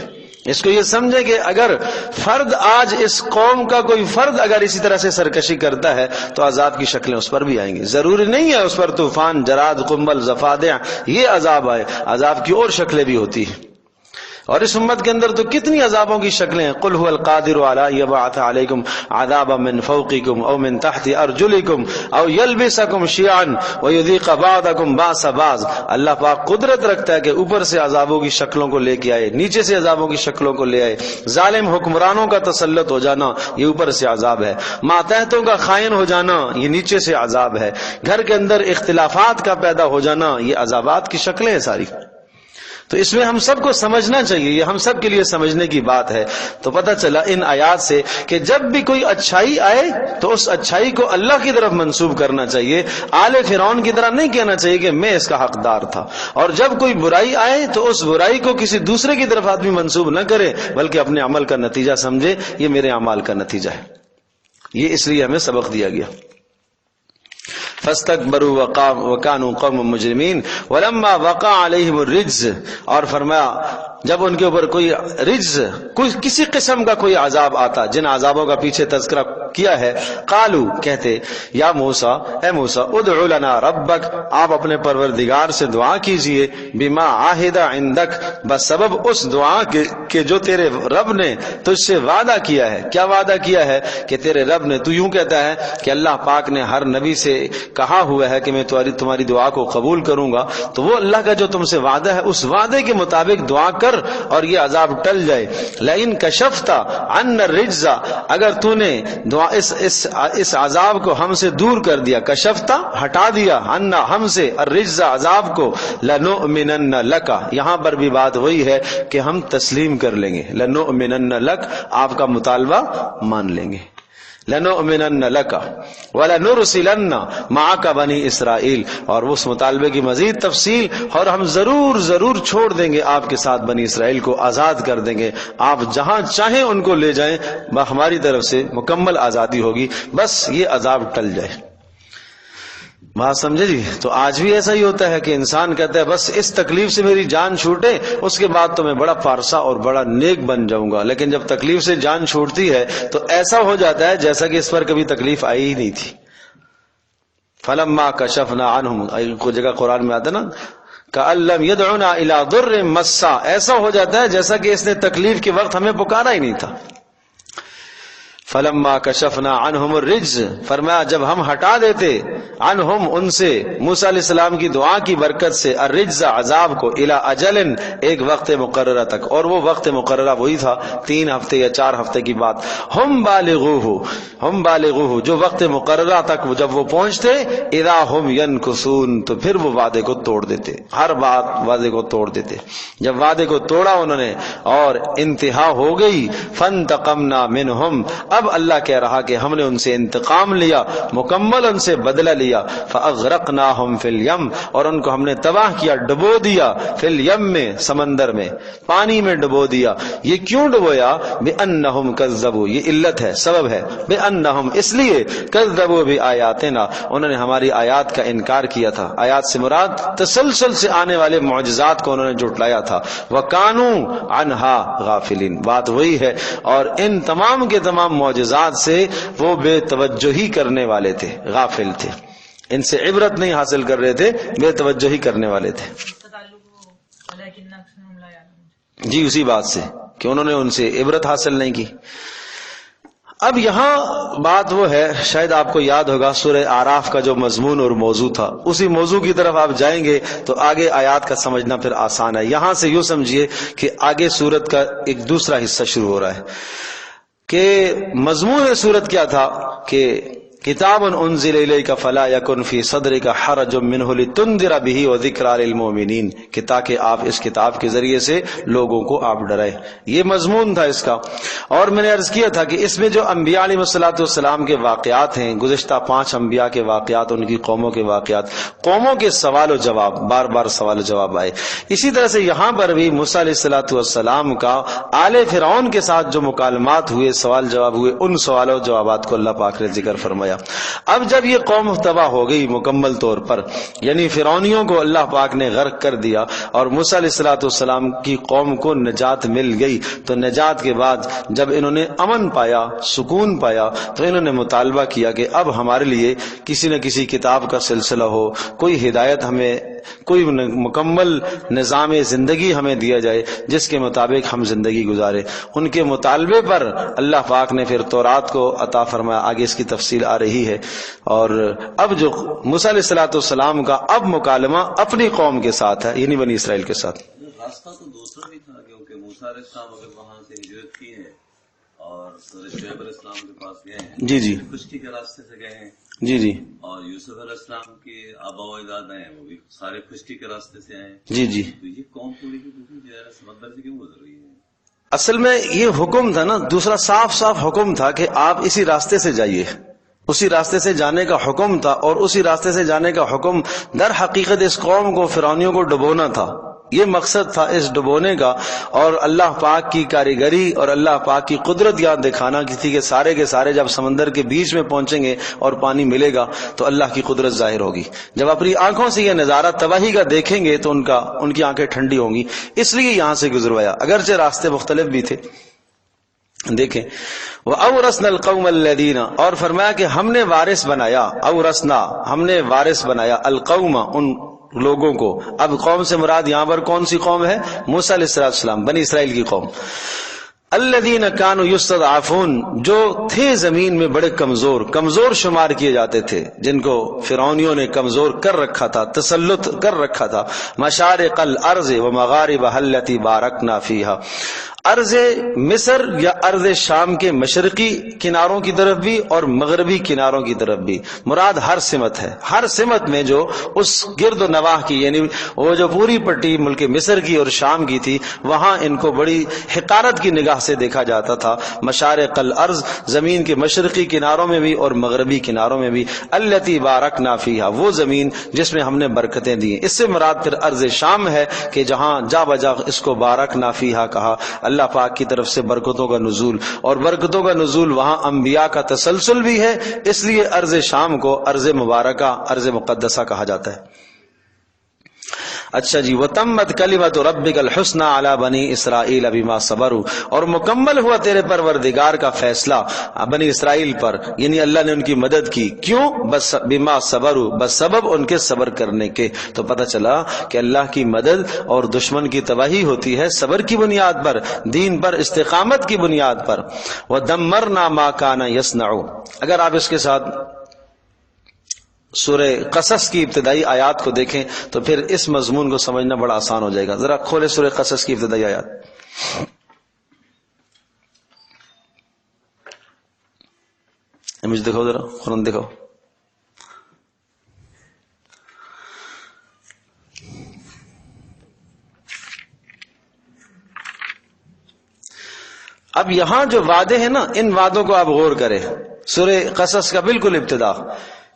اس کو یہ سمجھے کہ اگر فرد آج اس قوم کا کوئی فرد اگر اسی طرح سے سرکشی کرتا ہے تو عذاب کی شکلیں اس پر بھی آئیں گی۔ ضروری نہیں ہے اس پر طوفان، جراد، قنبل، ضفادع یہ عذاب آئے، عذاب کی اور شکلیں بھی ہوتی ہیں۔ اور اس امت کے اندر تو کتنی عذابوں کی شکلیں ہیں۔ قل هو القادر علی یبعث علیکم عذابا من فوقکم او من تحت ارجلکم او یلبسکم شیعا ویذیق بعضکم باس بعض۔ اللہ پاک قدرت رکھتا ہے کہ اوپر سے عذابوں کی شکلوں کو لے کے آئے، نیچے سے عذابوں کی شکلوں کو لے آئے۔ ظالم حکمرانوں کا تسلط ہو جانا یہ اوپر سے عذاب ہے، ماتحتوں کا خائن ہو جانا یہ نیچے سے عذاب ہے، گھر کے اندر اختلافات کا پیدا ہو جانا یہ عذابات کی شکلیں ہیں ساری۔ تو اس میں ہم سب کو سمجھنا چاہیے، یہ ہم سب کے لیے سمجھنے کی بات ہے۔ تو پتہ چلا ان آیات سے کہ جب بھی کوئی اچھائی آئے تو اس اچھائی کو اللہ کی طرف منسوب کرنا چاہیے، آل فرعون کی طرح نہیں کہنا چاہیے کہ میں اس کا حقدار تھا۔ اور جب کوئی برائی آئے تو اس برائی کو کسی دوسرے کی طرف آدمی منسوب نہ کرے بلکہ اپنے عمل کا نتیجہ سمجھے، یہ میرے اعمال کا نتیجہ ہے۔ یہ اس لیے ہمیں سبق دیا گیا۔ فاستكبروا وكانوا قوم مجرمين ولما وقع عليهم الرجز، اور فرمایا جب ان کے اوپر کوئی رجز، کوئی کسی قسم کا کوئی عذاب آتا، جن عذابوں کا پیچھے تذکرہ کیا ہے، قالو کہتے، یا موسیٰ، اے موسیٰ، ادع لنا ربک، آپ اپنے پروردگار سے دعا کیجئے، بما عاہد عندک، بس سبب اس دعا کے جو تیرے رب نے تجھ سے وعدہ کیا ہے۔ کیا وعدہ کیا ہے؟ کہ تیرے رب نے، تو یوں کہتا ہے کہ اللہ پاک نے ہر نبی سے کہا ہوا ہے کہ میں تمہاری دعا کو قبول کروں گا، تو وہ اللہ کا جو تم سے وعدہ ہے اس وعدے کے مطابق دعا کر اور یہ عذاب ٹل جائے. لئن کشفت عنا الرجز، اگر تو نے اس عذاب کو ہم سے دور کر دیا، کشفت ہٹا دیا، عنا ہم سے، الرجز عذاب کو، لنؤمنن لک، یہاں پر بھی بات وہی ہے کہ ہم تسلیم کر لیں گے. لنؤمنن لک، آپ کا مطالبہ مان لیں گے. لنؤمنن لک ولنرسلن معک بنی اسرائیل، اور اس مطالبے کی مزید تفصیل، اور ہم ضرور چھوڑ دیں گے آپ کے ساتھ بنی اسرائیل کو، آزاد کر دیں گے، آپ جہاں چاہیں ان کو لے جائیں، ہماری طرف سے مکمل آزادی ہوگی، بس یہ عذاب ٹل جائے. بات سمجھے جی؟ تو آج بھی ایسا ہی ہوتا ہے کہ انسان کہتا ہے بس اس تکلیف سے میری جان چھوٹے، اس کے بعد تو میں بڑا پارسا اور بڑا نیک بن جاؤں گا. لیکن جب تکلیف سے جان چھوٹتی ہے تو ایسا ہو جاتا ہے جیسا کہ اس پر کبھی تکلیف آئی ہی نہیں تھی. فلما کشفنا عنہم، کوئی جگہ قرآن میں آتا نا کأن لم يدعنا الى ضر مسا، ایسا ہو جاتا ہے جیسا کہ اس نے تکلیف کے وقت ہمیں پکارا ہی نہیں تھا. فلما کشفنا عنہم الرجز، فرمایا جب ہم ہٹا دیتے، عنہم ان سے، موسیٰ علیہ السلام کی دعا کی برکت سے، الرجز عذاب کو، الی اجل ایک وقت مقررہ تک، اور وہ وقت مقررہ وہی تھا 3 ہفتے یا 4 ہفتے کی بات. ہم بالغوہ جو وقت مقررہ تک جب وہ پہنچتے، اذا ہم ینکثون تو پھر وہ وعدے کو توڑ دیتے، ہر بات وعدے کو توڑ دیتے. جب وعدے کو توڑا انہوں نے اور انتہا ہو گئی، فانتقمنا منہم، اب اللہ کہہ رہا کہ ہم نے ان سے انتقام لیا، مکمل ان سے بدلہ لیا. فاغرقناہم فی الیم، اور ان کو ہم نے تباہ کیا، ڈبو دیا، فی الیم میں، سمندر میں، پانی میں ڈبو دیا. یہ کیوں ڈبویا؟ بانہم کذبوا، یہ علت ہے، سبب ہے، بانہم اس لیے، کذبوا بآیاتنا، انہوں نے ہماری آیات کا انکار کیا تھا. آیات سے مراد تسلسل سے آنے والے معجزات کو انہوں نے جھٹلایا تھا. وکانوا عنہا غافلین، بات وہی ہے. اور ان تمام کے تمام معجزات سے وہ بے توجہی کرنے والے تھے، غافل تھے، ان سے عبرت نہیں حاصل کر رہے تھے، بے توجہی کرنے والے تھے. جی اسی بات سے کہ انہوں نے ان سے عبرت حاصل نہیں کی. اب یہاں بات وہ ہے، شاید آپ کو یاد ہوگا سورہ اعراف کا جو مضمون اور موضوع تھا، اسی موضوع کی طرف آپ جائیں گے تو آگے آیات کا سمجھنا پھر آسان ہے. یہاں سے یوں سمجھیے کہ آگے سورت کا ایک دوسرا حصہ شروع ہو رہا ہے کہ مضمون سورت کیا تھا کہ کتاب انزل الیک فلا یکن فی صدرک حرج منہ لتنذر بہ وذکری للمؤمنین، کہ تاکہ آپ اس کتاب کے ذریعے سے لوگوں کو آپ ڈرائیں. یہ مضمون تھا اس کا. اور میں نے عرض کیا تھا کہ اس میں جو انبیاء علیہ السلام کے واقعات ہیں، گزشتہ 5 انبیاء کے واقعات، ان کی قوموں کے واقعات، قوموں کے سوال و جواب، بار بار سوال و جواب آئے. اسی طرح سے یہاں پر بھی موسیٰ علیہ السلام کا آل فرعون کے ساتھ جو مکالمات ہوئے، سوال جواب ہوئے، ان سوال و جوابات کو اللہ پاک نے ذکر فرمایا. اب جب یہ قوم تباہ ہو گئی مکمل طور پر، یعنی فرعونیوں کو اللہ پاک نے غرق کر دیا اور موسیٰ علیہ السلام کی قوم کو نجات مل گئی، تو نجات کے بعد جب انہوں نے امن پایا، سکون پایا، تو انہوں نے مطالبہ کیا کہ اب ہمارے لیے کسی نہ کسی کتاب کا سلسلہ ہو، کوئی ہدایت ہمیں، کوئی مکمل نظام زندگی ہمیں دیا جائے جس کے مطابق ہم زندگی گزارے. ان کے مطالبے پر اللہ پاک نے پھر تورات کو عطا فرمایا. آگے اس کی تفصیل آ رہی ہے. اور اب جو موسیٰ علیہ السلام کا اب مکالمہ اپنی قوم کے ساتھ ہے، یعنی بنی اسرائیل کے ساتھ. راستہ تو دوسرا بھی تھا، کیونکہ موسیٰ علیہ السلام اگر وہاں سے ہجرت کی ہے اور شعیب علیہ السلام کے پاس گئے ہیں، جی جی، خشکی کے راستے سے گئے ہیں. جی جی. اور یوسف علیہ السلام کے آبا و اجداد ہیں، وہ بھی سارے خشکی کے راستے سے آئے. جی جی. تو یہ قوم پوری کی پوری جو ہے سمندر سے کیوں گزر رہی ہے؟ اصل میں یہ حکم تھا نا، دوسرا صاف حکم تھا کہ آپ اسی راستے سے جائیے. اسی راستے سے جانے کا حکم تھا، اور اسی راستے سے جانے کا حکم در حقیقت اس قوم کو، فرعونیوں کو ڈبونا تھا. یہ مقصد تھا اس ڈبونے کا، اور اللہ پاک کی کاریگری اور اللہ پاک کی قدرت یاد دکھانا تھی کہ سارے کے سارے جب سمندر کے بیچ میں پہنچیں گے اور پانی ملے گا تو اللہ کی قدرت ظاہر ہوگی. جب اپنی آنکھوں سے یہ نظارہ تباہی کا دیکھیں گے تو ان کی آنکھیں ٹھنڈی ہوں گی. اس لیے یہاں سے گزروایا، اگرچہ راستے مختلف بھی تھے. دیکھیں وَأَوْرَثْنَا الْقَوْمَ الَّذِينَ، اور فرمایا کہ ہم نے وارث بنایا، اورثنا ہم نے وارث بنایا، القوم ان لوگوں کو. اب قوم سے مراد یہاں پر کون سی قوم ہے؟ موسیٰ علیہ السلام، بنی اسرائیل کی قوم. الذین کانوا یستضعفون، جو تھے زمین میں بڑے کمزور شمار کیے جاتے تھے، جن کو فرعونیوں نے کمزور کر رکھا تھا، تسلط کر رکھا تھا. مشارق الارض ومغاربها التي بارکنا فیہا، ارض مصر یا ارض شام کے مشرقی کناروں کی طرف بھی اور مغربی کناروں کی طرف بھی، مراد ہر سمت ہے. ہر سمت میں جو اس گرد و نواح کی، یعنی وہ جو پوری پٹی ملک مصر کی اور شام کی تھی، وہاں ان کو بڑی حقارت کی نگاہ سے دیکھا جاتا تھا. مشارق الارض، زمین کے مشرقی کناروں میں بھی اور مغربی کناروں میں بھی. التی بارکنا فیہا، وہ زمین جس میں ہم نے برکتیں دی. اس سے مراد پھر ارض شام ہے کہ جہاں جا بجا اس کو بارکنا فیہا کہا، اللہ پاک کی طرف سے برکتوں کا نزول، اور برکتوں کا نزول وہاں انبیاء کا تسلسل بھی ہے، اس لیے ارض شام کو ارض مبارکہ، ارض مقدسہ کہا جاتا ہے. اچھا جی، وتمت کلمۃ ربک الحسنی علی بنی اسرائیل بما صبروا، اور مکمل ہوا تیرے پروردگار کا فیصلہ بنی اسرائیل پر، یعنی اللہ نے ان کی مدد کی. کیوں؟ بس بما صبروا، بس سبب ان کے صبر کرنے کے. تو پتہ چلا کہ اللہ کی مدد اور دشمن کی تباہی ہوتی ہے صبر کی بنیاد پر، دین پر، استقامت کی بنیاد پر. ودمرنا ما کان یصنع، اگر آپ اس کے ساتھ سورہ قصص کی ابتدائی آیات کو دیکھیں تو پھر اس مضمون کو سمجھنا بڑا آسان ہو جائے گا. ذرا کھولے سورہ قصص کی ابتدائی آیات. مجھے دکھاؤ ذرا، قرآن دکھاؤ. اب یہاں جو وعدے ہیں نا، ان وعدوں کو آپ غور کریں. سورہ قصص کا بالکل ابتدا،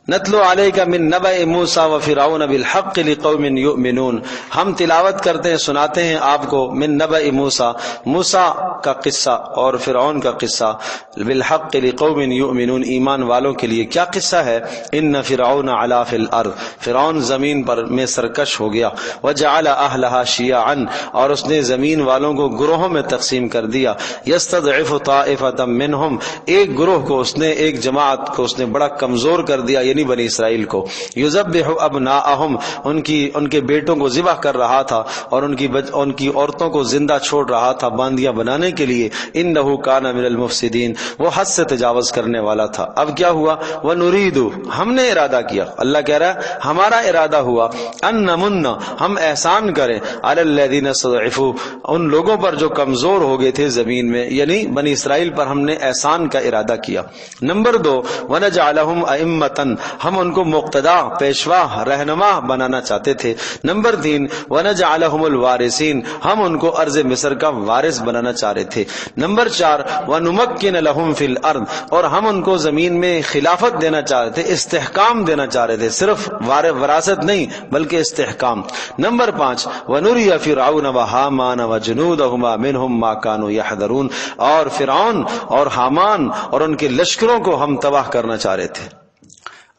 نتلو علیک من نبأ موسی وفرعون بالحق لقوم یؤمنون، ہم تلاوت کرتے ہیں، سناتے ہیں آپ کو من نبأ موسی کا قصہ اور فرعون کا قصہ، بالحق لقوم یؤمنون، ایمان والوں کے لیے. کیا قصہ ہے؟ ان فرعون علا فی الارض، فرعون زمین پر میں سرکش ہو گیا. وجعل اہلها شیعا، اور اس نے زمین والوں کو گروہوں میں تقسیم کر دیا. یستضعف طائفۃ منہم، ایک گروہ کو اس نے، ایک جماعت کو اس نے بڑا کمزور کر دیا، یعنی بنی اسرائیل کو. یذبح ابناءہم، ان کے بیٹوں کو ذبح کر رہا تھا اور ان کی عورتوں کو زندہ چھوڑ رہا تھا باندیاں بنانے کے لیے. انہ کان من المفسدین، وہ حد سے تجاوز کرنے والا تھا. اب کیا ہوا؟ ونرید، ہم نے ارادہ کیا، اللہ کہہ رہا ہے ہمارا ارادہ ہوا، ان نمن، ہم احسان کریں، علی الذین استضعفوا، ان لوگوں پر جو کمزور ہو گئے تھے زمین میں، یعنی بنی اسرائیل پر ہم نے احسان کا ارادہ کیا. نمبر 2، ونجعلہم ائمۃ، ہم ان کو مقتدا، پیشوا، رہنما بنانا چاہتے تھے. نمبر 3، ونجعلہم الوارثین، ہم ان کو ارض مصر کا وارث بنانا چاہ رہے تھے. نمبر 4، ونمکن لہم فی الارض، اور ہم ان کو زمین میں خلافت دینا چاہ رہے تھے، استحکام دینا چاہ رہے تھے، صرف وراثت نہیں بلکہ استحکام. نمبر 5، ونری فرعون وہامان وجنودہما منہم ما کانوا یحذرون، اور فرعون اور حامان اور ان کے لشکروں کو ہم تباہ کرنا چاہ رہے تھے.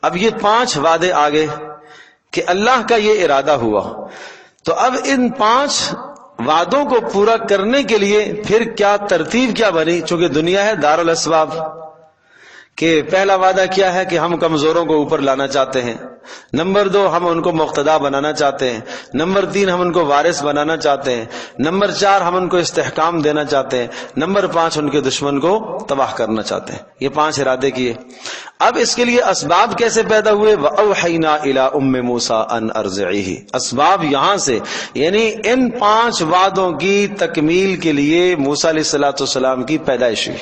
اب یہ 5 وعدے آگے کہ اللہ کا یہ ارادہ ہوا. تو اب ان 5 وعدوں کو پورا کرنے کے لیے پھر کیا ترتیب کیا بنی؟ چونکہ دنیا ہے دار الاسباب، کہ پہلا وعدہ کیا ہے کہ ہم کمزوروں کو اوپر لانا چاہتے ہیں. نمبر 2، ہم ان کو مقتدا بنانا چاہتے ہیں. نمبر 3، ہم ان کو وارث بنانا چاہتے ہیں. نمبر 4، ہم ان کو استحکام دینا چاہتے ہیں. نمبر 5، ان کے دشمن کو تباہ کرنا چاہتے ہیں. یہ 5 ارادے کیے. اب اس کے لیے اسباب کیسے پیدا ہوئے؟ وَأَوْحَيْنَا إِلَىٰ أُمِّ مُوسَىٰ أَنْ أَرْضِعِهِ، اسباب یہاں سے، یعنی ان 5 وعدوں کی تکمیل کے لیے موسیٰ علیہ السلام کی پیدائش ہوئی.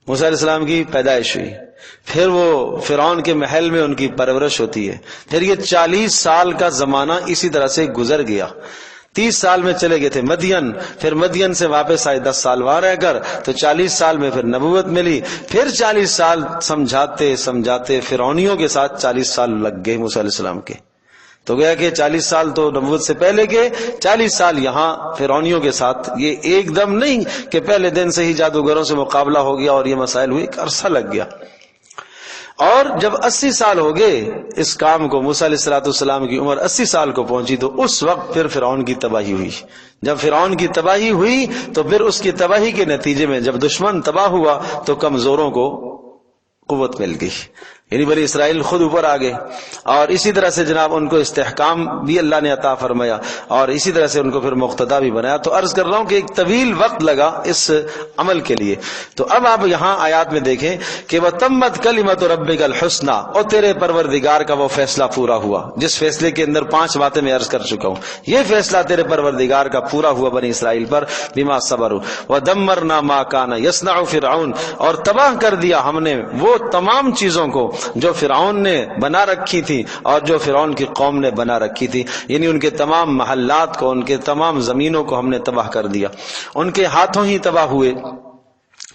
موسیٰ علیہ السلام کی پیدائش ہوئی، پھر وہ فرعون کے محل میں ان کی پرورش ہوتی ہے. پھر یہ 40 سال کا زمانہ اسی طرح سے گزر گیا. 30 سال میں چلے گئے تھے مدین، پھر مدین سے واپس آئے 10 سال وہاں رہ کر، تو 40 سال میں پھر نبوت ملی. پھر 40 سال سمجھاتے فرعونیوں کے ساتھ 40 سال لگ گئے موسیٰ علیہ السلام کے. تو گیا کہ 40 سال تو نبوت سے پہلے کے، 40 سال یہاں فرعونیوں کے ساتھ. یہ ایک دم نہیں کہ پہلے دن سے ہی جادوگروں سے مقابلہ ہو گیا اور یہ مسائل ہوئے، ایک عرصہ لگ گیا. اور جب 80 سال ہو گئے اس کام کو، موسیٰ علیہ السلام کی عمر 80 سال کو پہنچی، تو اس وقت پھر فرعون کی تباہی ہوئی. جب فرعون کی تباہی ہوئی تو پھر اس کی تباہی کے نتیجے میں جب دشمن تباہ ہوا تو کمزوروں کو قوت مل گئی. یعنی بنی اسرائیل خود اوپر آ گئے، اور اسی طرح سے جناب ان کو استحکام بھی اللہ نے عطا فرمایا، اور اسی طرح سے ان کو پھر مقتدا بھی بنایا۔ تو عرض کر رہا ہوں کہ ایک طویل وقت لگا اس عمل کے لیے۔ تو اب آپ یہاں آیات میں دیکھیں کہ وَتَمَّتْ كَلِمَةُ رَبِّكَ الْحُسْنَى، اور تیرے پروردگار کا وہ فیصلہ پورا ہوا، جس فیصلے کے اندر 5 باتیں میں عرض کر چکا ہوں۔ یہ فیصلہ تیرے پروردگار کا پورا ہوا بنی اسرائیل پر، بِمَا صَبَرُوا وَدَمَّرْنَا مَا كَانَ يَصْنَعُ فِرْعَوْنَ، اور تباہ کر دیا ہم نے وہ تمام چیزوں کو جو فرعون نے بنا رکھی تھی اور جو فرعون کی قوم نے بنا رکھی تھی، یعنی ان کے تمام محلات کو، ان کے تمام زمینوں کو ہم نے تباہ کر دیا، ان کے ہاتھوں ہی تباہ ہوئے۔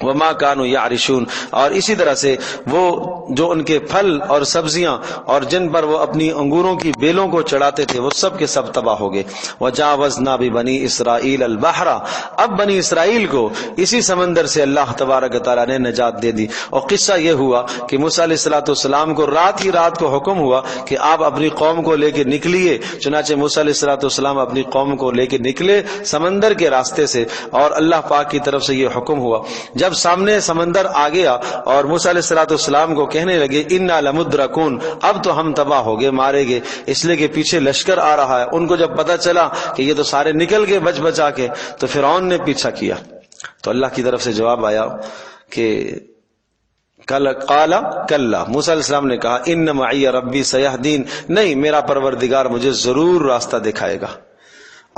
وما كانوا يعرشون، اور اسی طرح سے وہ جو ان کے پھل اور سبزیاں اور جن پر وہ اپنی انگوروں کی بیلوں کو چڑھاتے تھے وہ سب کے سب تباہ ہو گئے۔ وجاوزنا ببنی اسرائیل البحر، اب بنی اسرائیل کو اسی سمندر سے اللہ تبارک تعالیٰ نے نجات دے دی۔ اور قصہ یہ ہوا کہ موسی علیہ الصلوۃ والسلام کو رات ہی رات کو حکم ہوا کہ آپ اپنی قوم کو لے کے نکلیے، چنانچہ موسی علیہ الصلوۃ والسلام اپنی قوم کو لے کے نکلے سمندر کے راستے سے، اور اللہ پاک کی طرف سے یہ حکم ہوا۔ جب سامنے سمندر آ گیا اور موسیٰ علیہ الصلوۃ والسلام کو کہنے لگے انا لمدرکون، اب تو ہم تباہ ہو گئے، مارے گئے، اس لیے کہ پیچھے لشکر آ رہا ہے۔ ان کو جب پتہ چلا کہ یہ تو سارے نکل گئے بچ بچا کے، تو فرعون نے پیچھا کیا۔ تو اللہ کی طرف سے جواب آیا کہ قال کلا، موسیٰ علیہ السلام نے کہا ان معی ربی سیہدین، نہیں، میرا پروردگار مجھے ضرور راستہ دکھائے گا۔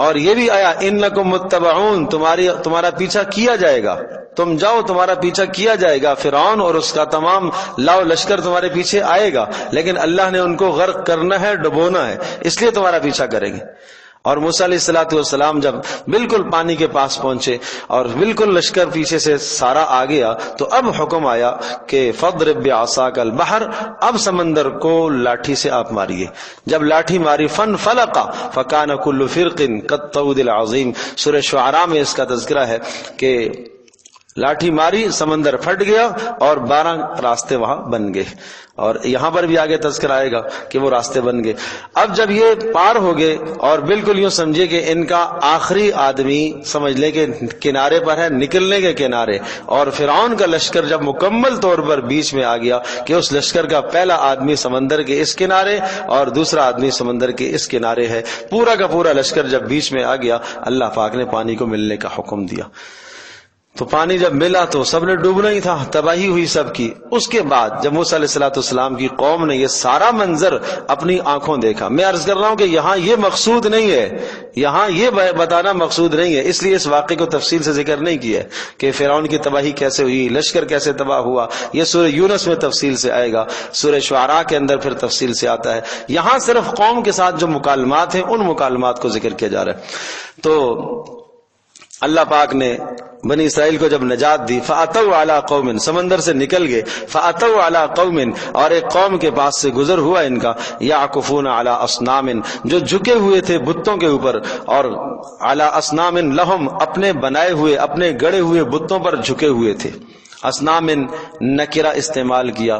اور یہ بھی آیا انکم متبعون، تمہارا پیچھا کیا جائے گا، تم جاؤ، تمہارا پیچھا کیا جائے گا، فرعون اور اس کا تمام لاؤ لشکر تمہارے پیچھے آئے گا، لیکن اللہ نے ان کو غرق کرنا ہے، ڈبونا ہے، اس لیے تمہارا پیچھا کریں گے۔ اور موسیٰ علیہ الصلوۃ والسلام جب بالکل پانی کے پاس پہنچے اور بالکل لشکر پیچھے سے سارا آ گیا، تو اب حکم آیا کہ فضرب بعصاک البحر، اب سمندر کو لاٹھی سے آپ ماریے۔ جب لاٹھی ماری فانفلق فکان کل فرق کالطود العظیم، سورہ شعراء میں اس کا تذکرہ ہے کہ لاٹھی ماری، سمندر پھٹ گیا اور 12 راستے وہاں بن گئے، اور یہاں پر بھی آگے تذکر آئے گا کہ وہ راستے بن گئے۔ اب جب یہ پار ہو گئے اور بالکل یوں سمجھے کہ ان کا آخری آدمی سمجھ لے کہ کنارے پر ہے، نکلنے کے کنارے، اور فرعون کا لشکر جب مکمل طور پر بیچ میں آ گیا کہ اس لشکر کا پہلا آدمی سمندر کے اس کنارے اور دوسرا آدمی سمندر کے اس کنارے ہے، پورا کا پورا لشکر جب بیچ میں آ گیا، اللہ پاک نے پانی کو ملنے کا حکم دیا۔ تو پانی جب ملا تو سب نے ڈوبنا ہی تھا، تباہی ہوئی سب کی۔ اس کے بعد جب موسیٰ علیہ الصلوۃ والسلام کی قوم نے یہ سارا منظر اپنی آنکھوں دیکھا، میں عرض کر رہا ہوں کہ یہاں یہ مقصود نہیں ہے، یہاں یہ بتانا مقصود نہیں ہے، اس لیے اس واقعے کو تفصیل سے ذکر نہیں کیا ہے کہ فرعون کی تباہی کیسے ہوئی، لشکر کیسے تباہ ہوا، یہ سورہ یونس میں تفصیل سے آئے گا، سورہ شعراء کے اندر پھر تفصیل سے آتا ہے۔ یہاں صرف قوم کے ساتھ جو مکالمات ہیں ان مکالمات کو ذکر کیا جا رہا ہے۔ تو اللہ پاک نے بنی اسرائیل کو جب نجات دی، فَأَتَوْا عَلَىٰ قَوْمٍ، سمندر سے نکل گئے، فَأَتَوْا عَلَىٰ قَوْمٍ، اور ایک قوم کے پاس سے گزر ہوا ان کا، يَعْكُفُونَ عَلَىٰ أَصْنَامٍ، جو جھکے ہوئے تھے بتوں کے اوپر، اور عَلَىٰ أَصْنَامٍ لَهُمْ، اپنے بنائے ہوئے اپنے گڑے ہوئے بتوں پر جھکے ہوئے تھے۔ أصنام نکرہ استعمال کیا،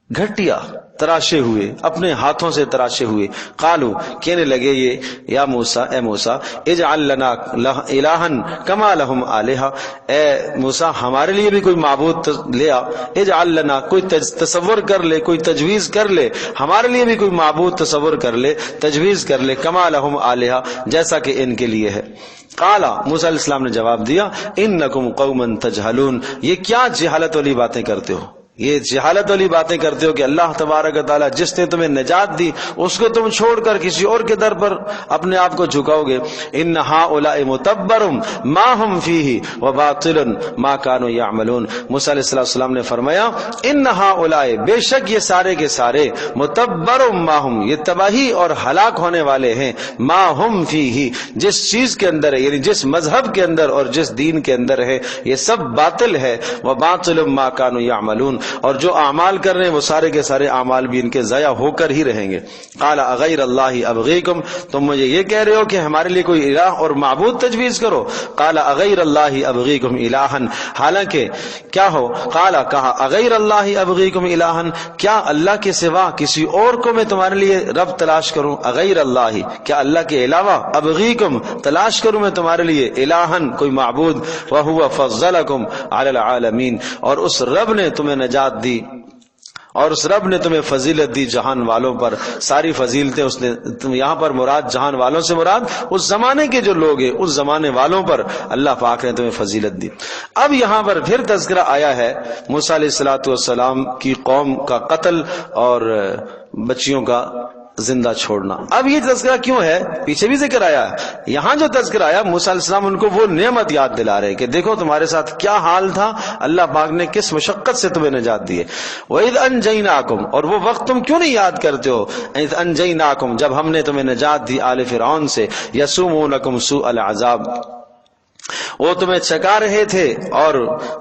گھٹیا، تراشے ہوئے، اپنے ہاتھوں سے تراشے ہوئے۔ قالو، کہنے لگے یہ یا موسیٰ، اے موسیٰ، اجعل لنا الہا کما لہم آلہہ، اے موسیٰ ہمارے لیے بھی کوئی معبود لے آ، اجعل لنا، کوئی تصور کر لے، کوئی تجویز کر لے، ہمارے لیے بھی کوئی معبود تصور کر لے، تجویز کر لے، کما لہم آلہہ، جیسا کہ ان کے لیے ہے۔ قالا، موسیٰ علیہ السلام نے جواب دیا، انکم قوم تجہلون، یہ کیا جہالت والی باتیں کرتے ہو، یہ جہالت والی باتیں کرتے ہو کہ اللہ تبارک تعالیٰ جس نے تمہیں نجات دی اس کو تم چھوڑ کر کسی اور کے در پر اپنے آپ کو جھکاؤ گے۔ ان ہؤلاء متبر ما هم فیہ وباطل ما كانوا يعملون، موسیٰ علیہ السلام نے فرمایا ان ہؤلاء، بے شک یہ سارے کے سارے، متبر ما هم، یہ تباہی اور ہلاک ہونے والے ہیں، ما هم فیہ، جس چیز کے اندر ہے، یعنی جس مذہب کے اندر اور جس دین کے اندر ہے، یہ سب باطل ہے، وباطل ما كانوا يعملون، اور جو اعمال کر رہے ہیں وہ سارے کے سارے اعمال بھی ان کے ضائع ہو کر ہی رہیں گے۔ قال اغیر اللہ ابغیکم، تم مجھے یہ کہہ رہے ہو کہ ہمارے لیے کوئی الہ اور معبود تجویز کرو۔ قال اغیر اللہ ابغیکم الہا، حالانکہ کیا ہو، قال کہا اغیر اللہ ابغیکم الہا، کیا اللہ کے سوا کسی اور کو میں تمہارے لیے رب تلاش کروں، اغیر اللہ، کیا اللہ کے علاوہ، ابغیکم تلاش کروں میں تمہارے لیے الہا کوئی معبود، وہو فضلکم علی العالمین، اور اس رب نے تمہیں نجات دی اور اس رب نے تمہیں فضیلت دی جہان والوں پر. ساری فضیلتیں اس نے، یہاں پر مراد جہان والوں سے مراد اس زمانے کے جو لوگ ہیں، اس زمانے والوں پر اللہ پاک نے تمہیں فضیلت دی. اب یہاں پر پھر تذکرہ آیا ہے موسیٰ علیہ السلام کی قوم کا قتل اور بچیوں کا زندہ چھوڑنا. اب یہ تذکرہ کیوں ہے؟ پیچھے بھی ذکر آیا ہے، یہاں جو تذکرہ آیا موسیٰ علیہ السلام ان کو وہ نعمت یاد دلا رہے کہ دیکھو تمہارے ساتھ کیا حال تھا، اللہ پاک نے کس مشقت سے تمہیں نجات دی ہے. وَإِذْ أَنْجَيْنَاكُمْ، اور وہ وقت تم کیوں نہیں یاد کرتے ہو، إِذْ أَنْجَيْنَاكُمْ، جب ہم نے تمہیں نجات دی آل فرعون سے، يَسُومُونَكُمْ سُوءَ الْعَذَابِ، وہ تمہیں چکا رہے تھے اور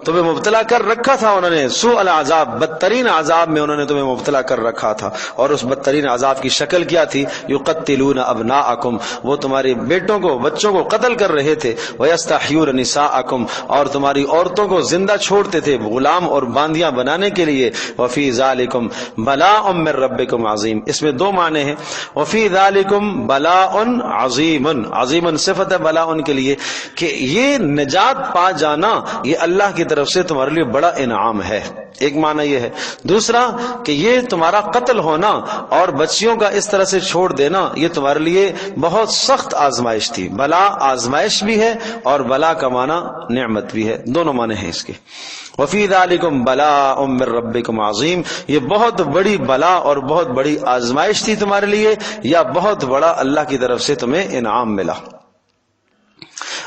تمہیں مبتلا کر رکھا تھا انہوں نے، سوء العذاب، بدترین عذاب میں انہوں نے تمہیں مبتلا کر رکھا تھا. اور اس بدترین عذاب کی شکل کیا تھی؟ یقتلون ابناءکم، وہ تمہاری بیٹوں کو، بچوں کو قتل کر رہے تھے. ویستحیون نساءکم، اور تمہاری عورتوں کو زندہ چھوڑتے تھے غلام اور باندیاں بنانے کے لیے. وفی ذالکم بلاء من ربکم عظیم، اس میں دو معنی ہیں. وفی ذالکم بلاء عظیم، عظیم صفت ہے بلاء کے لیے کہ یہ نجات پا جانا یہ اللہ کی طرف سے تمہارے لیے بڑا انعام ہے، ایک معنی یہ ہے. دوسرا کہ یہ تمہارا قتل ہونا اور بچیوں کا اس طرح سے چھوڑ دینا یہ تمہارے لیے بہت سخت آزمائش تھی. بلا آزمائش بھی ہے اور بلا کا معنی نعمت بھی ہے، دونوں معنی ہیں اس کے. وفی ذالکم بلاء من ربکم عظیم، یہ بہت بڑی بلا اور بہت بڑی آزمائش تھی تمہارے لیے، یا بہت بڑا اللہ کی طرف سے تمہیں انعام ملا.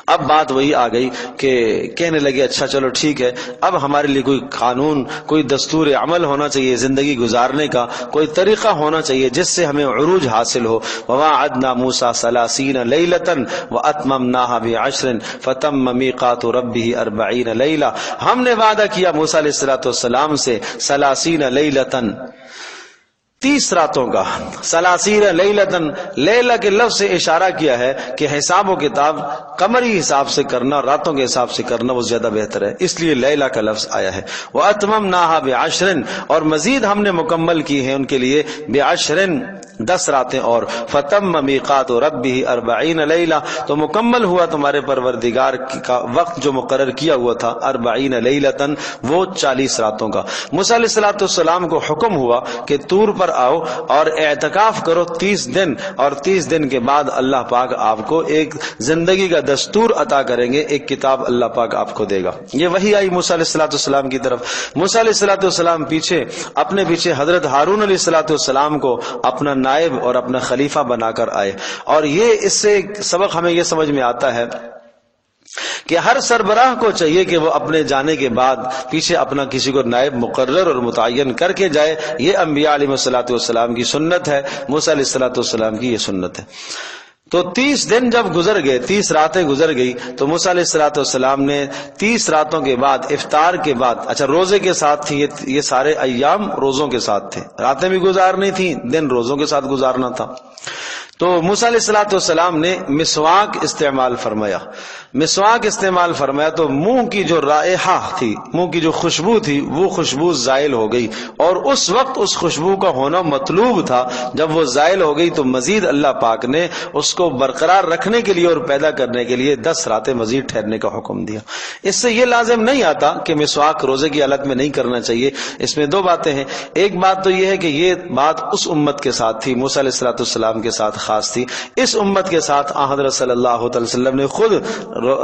اب بات وہی آ گئی کہ کہنے لگے اچھا چلو ٹھیک ہے، اب ہمارے لیے کوئی قانون، کوئی دستور عمل ہونا چاہیے، زندگی گزارنے کا کوئی طریقہ ہونا چاہیے جس سے ہمیں عروج حاصل ہو. وَوَاعَدْنَا مُوسَىٰ 30 لَيْلَةً وَأَتْمَمْنَاهَا بِعَشْرٍ فَتَمَّ مِيقَاتُ رَبِّهِ 40 لَيْلَةً، ہم نے وعدہ کیا موسیٰ علیہ السلام سے 30 لَيْلَةً، 30 راتوں کا. 30 لیلتن، لیلہ کے لفظ سے اشارہ کیا ہے کہ حساب و کتاب قمری حساب سے کرنا، راتوں کے حساب سے کرنا وہ زیادہ بہتر ہے، اس لیے لیلہ کا لفظ آیا ہے. وَأَتْمَمْنَاهَا بِعَشْرٍ، اور مزید ہم نے مکمل کی ہیں ان کے لیے بعشرٍ 10 راتیں. اور فَتَمَّ مِيقَاتُ رَبِّهِ 40 لَيْلَةً، تو مکمل ہوا تمہارے پروردگار کا وقت جو مقرر کیا ہوا تھا 40 لیلتن، وہ 40 راتوں کا. موسیٰ علیہ السلام کو حکم ہوا کہ طور پر آؤ اور اعتکاف کرو 30 دن، اور 30 دن کے بعد اللہ پاک آپ کو ایک زندگی کا دستور عطا کریں گے، ایک کتاب اللہ پاک آپ کو دے گا. یہ وحی آئی موسیٰ علیہ السلام کی طرف. موسیٰ علیہ السلام پیچھے اپنے پیچھے حضرت ہارون علیہ السلام کو اپنا نائب اور اپنا خلیفہ بنا کر آئے. اور یہ اس سے سبق ہمیں یہ سمجھ میں آتا ہے کہ ہر سربراہ کو چاہیے کہ وہ اپنے جانے کے بعد پیچھے اپنا کسی کو نائب مقرر اور متعین کر کے جائے. یہ انبیاء علیہ السلام کی سنت ہے، موسیٰ علیہ السلام کی یہ سنت ہے. تو 30 دن جب گزر گئے، 30 راتیں گزر گئی، تو موسیٰ علیہ السلام نے 30 راتوں کے بعد افطار کے بعد، اچھا روزے کے ساتھ تھی یہ سارے ایام روزوں کے ساتھ تھے، راتیں بھی گزارنی تھی، دن روزوں کے ساتھ گزارنا تھا. تو موسیٰ علیہ السلام نے مسواک استعمال فرمایا. مسواک استعمال فرمایا تو منہ کی جو رائحہ تھی، منہ کی جو خوشبو تھی، وہ خوشبو زائل ہو گئی. اور اس وقت اس خوشبو کا ہونا مطلوب تھا. جب وہ زائل ہو گئی تو مزید اللہ پاک نے اس کو برقرار رکھنے کے لیے اور پیدا کرنے کے لیے 10 راتیں مزید ٹھہرنے کا حکم دیا. اس سے یہ لازم نہیں آتا کہ مسواک روزے کی حالت میں نہیں کرنا چاہیے. اس میں دو باتیں ہیں. ایک بات تو یہ ہے کہ یہ بات اس امت کے ساتھ تھی، موسیٰ علیہ السلام کے ساتھ خاص تھی. اس امت کے ساتھ حضرت صلی اللہ علیہ وسلم نے خود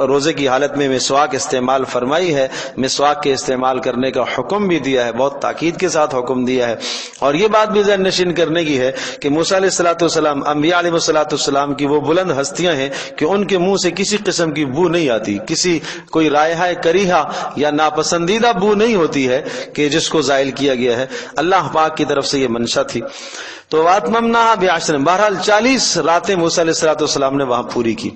روزے کی حالت میں مسواک استعمال فرمائی ہے. مسواک کے استعمال کرنے کا حکم بھی دیا ہے، بہت تاکید کے ساتھ حکم دیا ہے. اور یہ بات بھی ذہن نشین کرنے کی ہے کہ موسیٰ علیہ السلام، انبیاء علیہ السلام کی وہ بلند ہستیاں ہیں کہ ان کے منہ سے کسی قسم کی بو نہیں آتی، کوئی رائحہ کریہہ یا ناپسندیدہ بو نہیں ہوتی ہے کہ جس کو زائل کیا گیا ہے. اللہ پاک کی طرف سے یہ منشا تھی. تو واتممناها بعشر، بہرحال 40 راتیں موسیٰ علیہ السلام نے وہاں پوری کی.